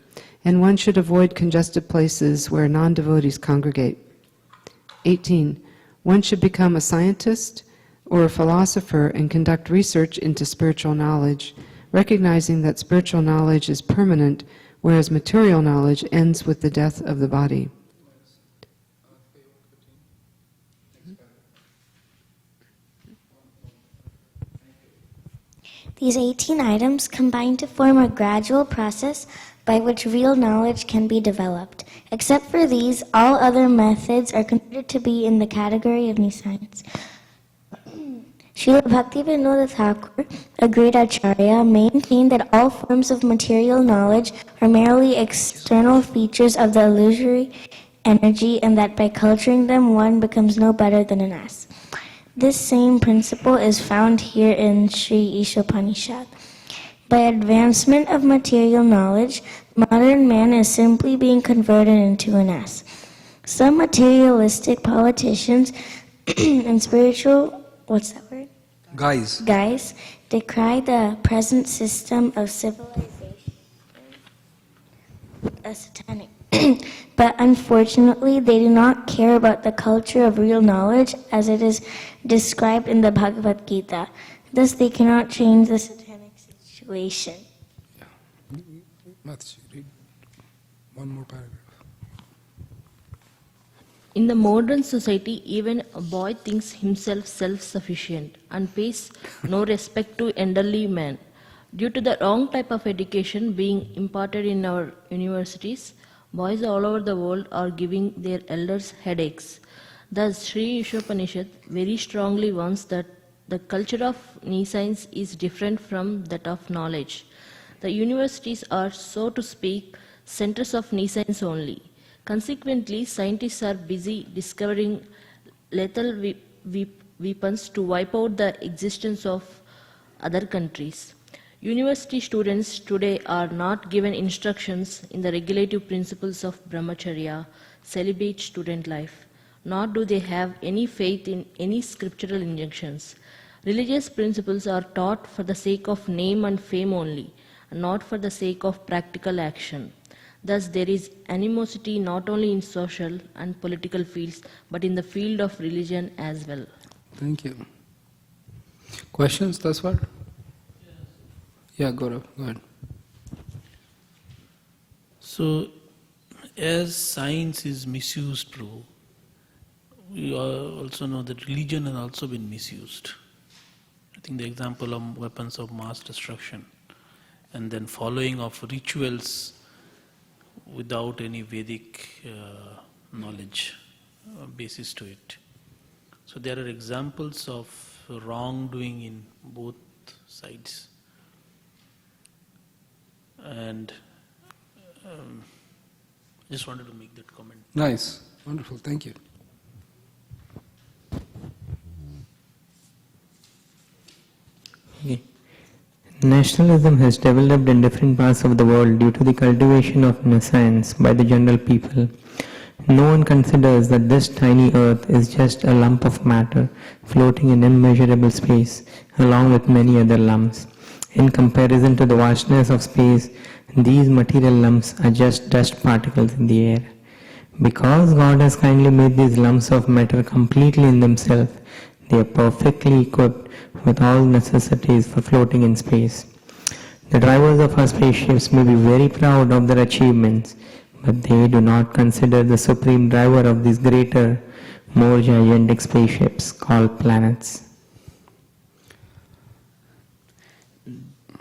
and one should avoid congested places where non-devotees congregate. 18. One should become a scientist or a philosopher and conduct research into spiritual knowledge, recognizing that spiritual knowledge is permanent, whereas material knowledge ends with the death of the body. These 18 items combine to form a gradual process by which real knowledge can be developed. Except for these, all other methods are considered to be in the category of new science. Srila Bhaktivinoda Thakur, a great acharya, maintained that all forms of material knowledge are merely external features of the illusory energy, and that by culturing them one becomes no better than an ass. This same principle is found here in Sri ISKCON. By advancement of material knowledge, modern man is simply being converted into an ass. Some materialistic politicians and spiritual, what's that word? Guys decry the present system of civilization, a satanic But unfortunately, they do not care about the culture of real knowledge as it is described in the Bhagavad Gita. Thus, they cannot change the satanic situation. Let's read one more paragraph. In the modern society, even a boy thinks himself self-sufficient and pays no respect to elderly men. Due to the wrong type of education being imparted in our universities, boys all over the world are giving their elders headaches. Thus, Sri Ishopanishad very strongly warns that the culture of nescience is different from that of knowledge. The universities are, so to speak, centers of nescience only. Consequently, scientists are busy discovering lethal weapons to wipe out the existence of other countries. University students today are not given instructions in the regulative principles of brahmacharya, celibate student life, nor do they have any faith in any scriptural injunctions. Religious principles are taught for the sake of name and fame only, and not for the sake of practical action. Thus, there is animosity not only in social and political fields, but in the field of religion as well. Thank you. Questions thus far? Yeah, Gaurav, go ahead. So, as science is misused, Prabhu, we also know that religion has also been misused. I think the example of weapons of mass destruction and then following of rituals without any Vedic knowledge basis to it. So there are examples of wrongdoing in both sides. And I just wanted to make that comment. Nice. Wonderful. Thank you. Nationalism has developed in different parts of the world due to the cultivation of nescience by the general people. No one considers that this tiny earth is just a lump of matter floating in immeasurable space, along with many other lumps. In comparison to the vastness of space, these material lumps are just dust particles in the air. Because God has kindly made these lumps of matter completely in themselves, they are perfectly equipped with all necessities for floating in space. The drivers of our spaceships may be very proud of their achievements, but they do not consider the supreme driver of these greater, more gigantic spaceships called planets.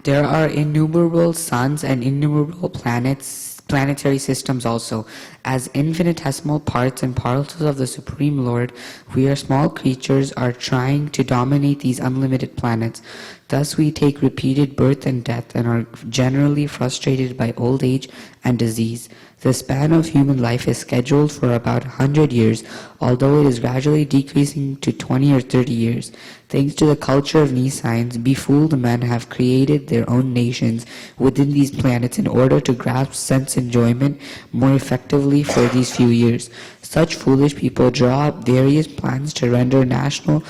There are innumerable suns and innumerable planetary systems also. As infinitesimal parts and parcels of the Supreme Lord, we are small creatures are trying to dominate these unlimited planets. Thus we take repeated birth and death and are generally frustrated by old age and disease. The span of human life is scheduled for about 100 years, although it is gradually decreasing to 20 or 30 years. Thanks to the culture of nescience, befooled men have created their own nations within these planets in order to grasp sense enjoyment more effectively for these few years. Such foolish people draw up various plans to render national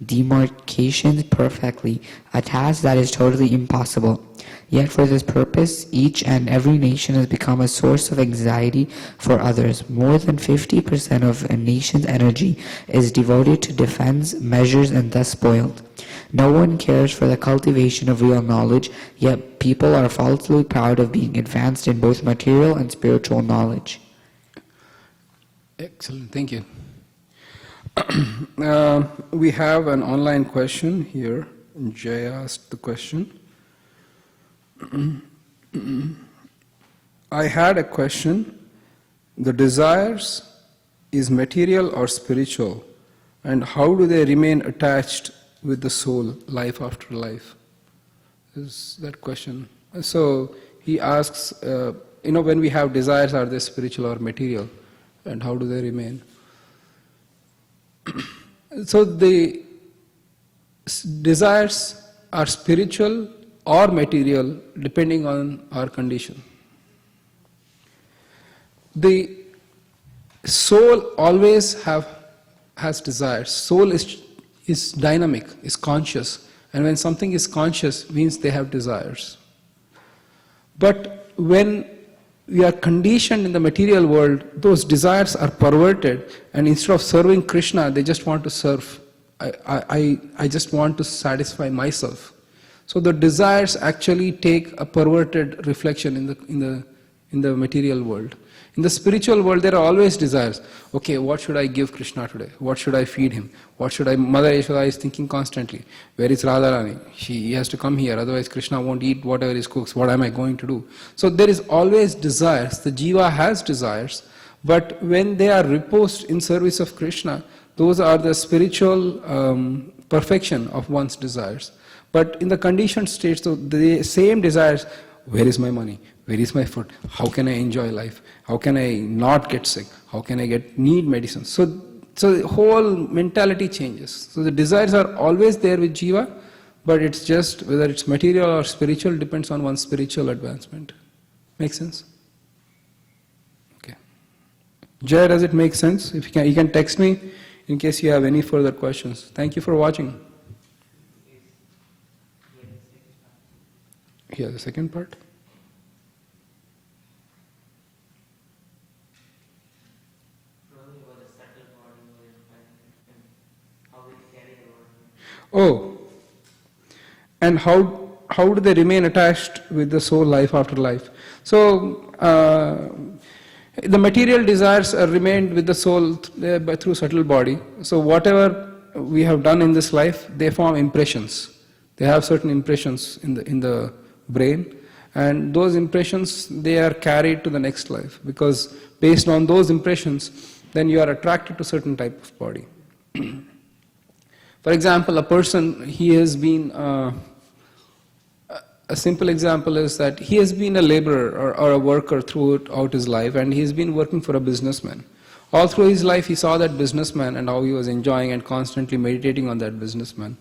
demarcations perfectly, a task that is totally impossible. Yet for this purpose, each and every nation has become a source of anxiety for others. More than 50% of a nation's energy is devoted to defense measures and thus spoiled. No one cares for the cultivation of real knowledge, yet people are falsely proud of being advanced in both material and spiritual knowledge. Excellent. Thank you. We have an online question here. Jay asked the question. I had a question. The desires is material or spiritual, and how do they remain attached with the soul, life after life? Is that question. So he asks, when we have desires, are they spiritual or material, and how do they remain? So the desires are spiritual or material depending on our condition. The soul always has desires. Soul is dynamic, is conscious, and when something is conscious means they have desires. But when we are conditioned in the material world, those desires are perverted, and instead of serving Krishna, they just want to serve. I just want to satisfy myself. So the desires actually take a perverted reflection in the material world. In the spiritual world, there are always desires. Okay, what should I give Krishna today? What should I feed him? What should I? Mother Yashoda is thinking constantly. Where is Radharani? He has to come here. Otherwise, Krishna won't eat whatever he cooks. What am I going to do? So there is always desires. The jiva has desires, but when they are reposed in service of Krishna, those are the spiritual perfection of one's desires. But in the conditioned state, so the same desires. Where is my money? Where is my food? How can I enjoy life? How can I not get sick? How can I need medicine? So the whole mentality changes. So the desires are always there with jiva, but it's just whether it's material or spiritual depends on one's spiritual advancement. Make sense? Okay. Jay, does it make sense? If you can text me in case you have any further questions. Thank you for watching. Here, the second part. Oh, and how do they remain attached with the soul life after life? So, the material desires are remained with the soul through subtle body. So whatever we have done in this life, they form impressions. They have certain impressions in the brain, and those impressions, they are carried to the next life, because based on those impressions, then you are attracted to certain type of body. For example, a person, he has been, a simple example is that he has been a laborer or a worker throughout his life, and he has been working for a businessman. All through his life, he saw that businessman and how he was enjoying and constantly meditating on that businessman.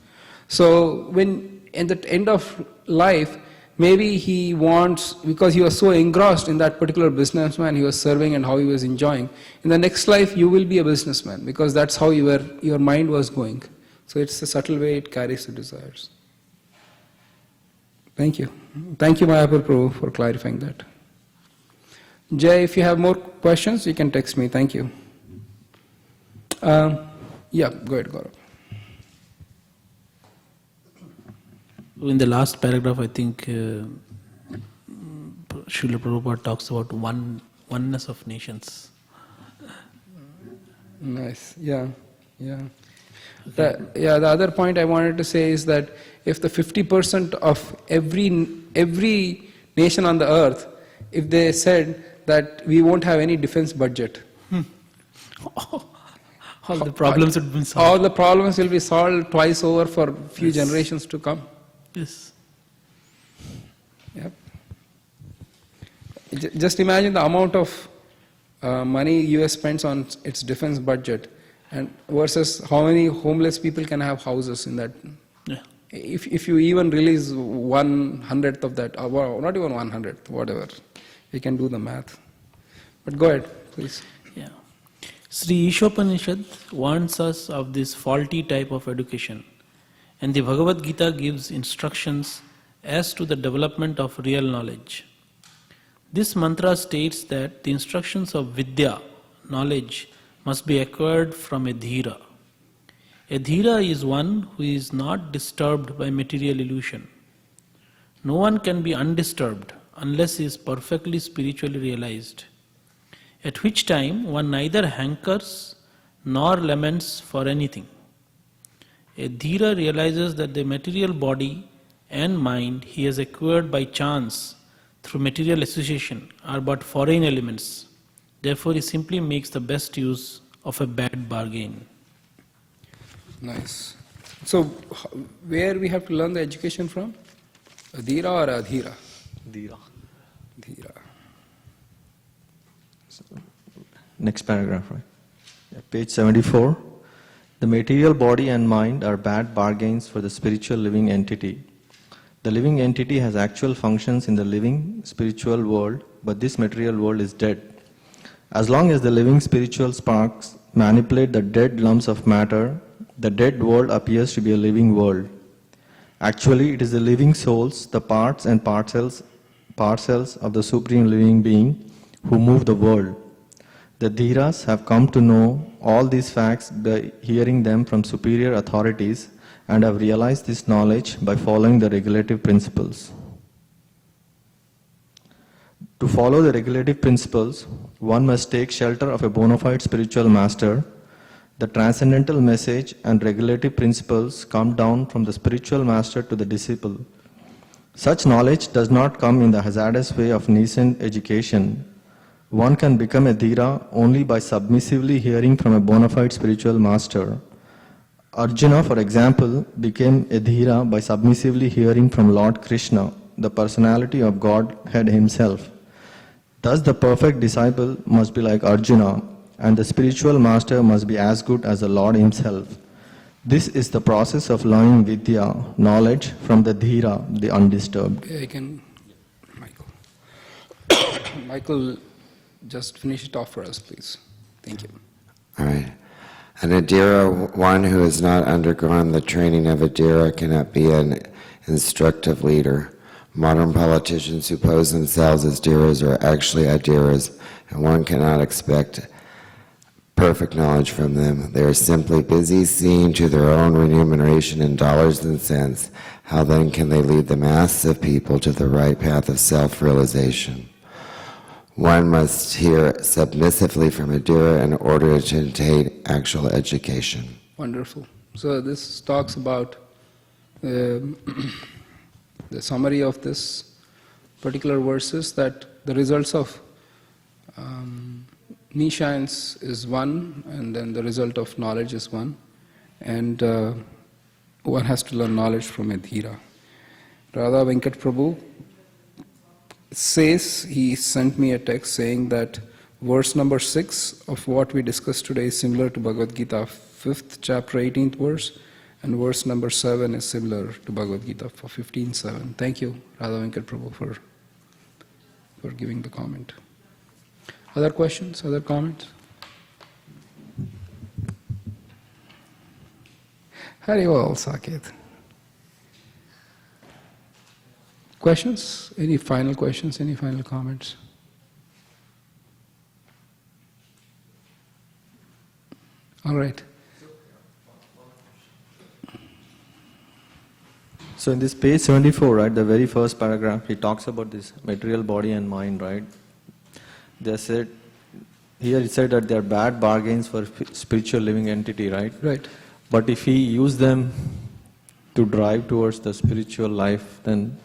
So when at the end of life, maybe he wants, because he was so engrossed in that particular businessman he was serving and how he was enjoying, in the next life you will be a businessman, because that's how your mind was going. So it's a subtle way it carries the desires. Thank you. Thank you, Mayapur Prabhu, for clarifying that. Jay, if you have more questions, you can text me. Thank you. Yeah, go ahead, Gaurav. In the last paragraph, I think Srila Prabhupada talks about oneness of nations. Nice. Yeah. The other point I wanted to say is that if the 50% of every nation on the earth, if they said that we won't have any defense budget, all the problems would be solved. All the problems will be solved twice over for few generations to come. Yes. Yep. Just imagine the amount of money US spends on its defense budget, and versus how many homeless people can have houses in that. Yeah. If you even release 1/100th of that, or not even 1/100th, whatever, you can do the math. But go ahead, please. Yeah. Sri Ishopanishad warns us of this faulty type of education, and the Bhagavad Gita gives instructions as to the development of real knowledge. This mantra states that the instructions of Vidya, knowledge, must be acquired from a dhira. A dhira is one who is not disturbed by material illusion. No one can be undisturbed unless he is perfectly spiritually realized, at which time one neither hankers nor laments for anything. A dhira realizes that the material body and mind he has acquired by chance through material association are but foreign elements. Therefore, he simply makes the best use of a bad bargain. Nice. So, where we have to learn the education from? Adhira or Adhira? Dhira. Dhira. Next paragraph, right? Yeah, page 74. The material body and mind are bad bargains for the spiritual living entity. The living entity has actual functions in the living spiritual world, but this material world is dead. As long as the living spiritual sparks manipulate the dead lumps of matter, the dead world appears to be a living world. Actually, it is the living souls, the parts and parcels of the Supreme Living Being, who move the world. The Dhiras have come to know all these facts by hearing them from superior authorities and have realized this knowledge by following the regulative principles. To follow the regulative principles, one must take shelter of a bona fide spiritual master. The transcendental message and regulative principles come down from the spiritual master to the disciple. Such knowledge does not come in the hazardous way of nascent education. One can become a Dhira only by submissively hearing from a bona fide spiritual master. Arjuna, for example, became a Dhira by submissively hearing from Lord Krishna, the personality of Godhead himself. Thus, the perfect disciple must be like Arjuna, and the spiritual master must be as good as the Lord himself. This is the process of learning Vidya, knowledge, from the Dhira, the undisturbed. Okay, I can, Michael. Michael, just finish it off for us, please. Thank you. All right. An Adhira, one who has not undergone the training of Adhira, cannot be an instructive leader. Modern politicians who pose themselves as Dhiras are actually Adhiras, and one cannot expect perfect knowledge from them. They are simply busy seeing to their own remuneration in dollars and cents. How then can they lead the masses of people to the right path of self-realization? One must hear submissively from Adhira in order to attain actual education. Wonderful. So this talks about the summary of this particular verses, that the results of Nishans is one, and then the result of knowledge is one, and one has to learn knowledge from a Dhira. Radha Venkat Prabhu says, he sent me a text saying that verse number 6 of what we discussed today is similar to Bhagavad Gita 5th chapter 18th verse, and verse number 7 is similar to Bhagavad Gita for 15:7. Thank you, Radha Venkat Prabhu, for giving the comment. Other questions, other comments? Haribol, Saket. Questions? Any final questions, any final comments? All right. So in this page 74, right, the very first paragraph, he talks about this material body and mind, right? They said, here it said that they are bad bargains for spiritual living entity, right? Right. But if he use them to drive towards the spiritual life, then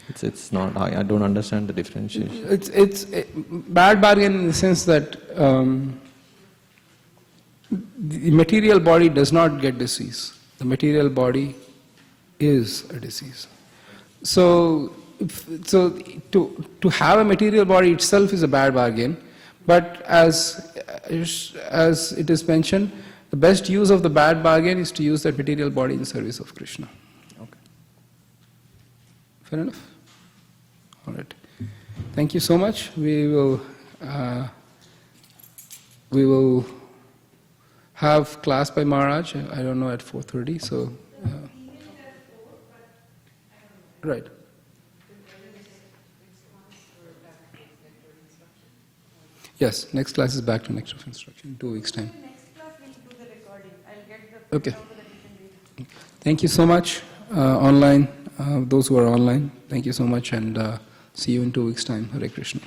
it's not. I don't understand the differentiation. It's a bad bargain in the sense that the material body does not get disease. The material body is a disease. So to have a material body itself is a bad bargain, but as it is mentioned, the best use of the bad bargain is to use that material body in service of Krishna. Okay. Fair enough? All right. Thank you so much. We will have class by Maharaj, I don't know, at 4:30, so... right. Yes, next class is back to next of instruction, 2 weeks' time. Next class we'll do the recording. I'll get the Okay. so that you can read it. Thank you so much, online, those who are online. Thank you so much, and see you in 2 weeks' time. Hare Krishna.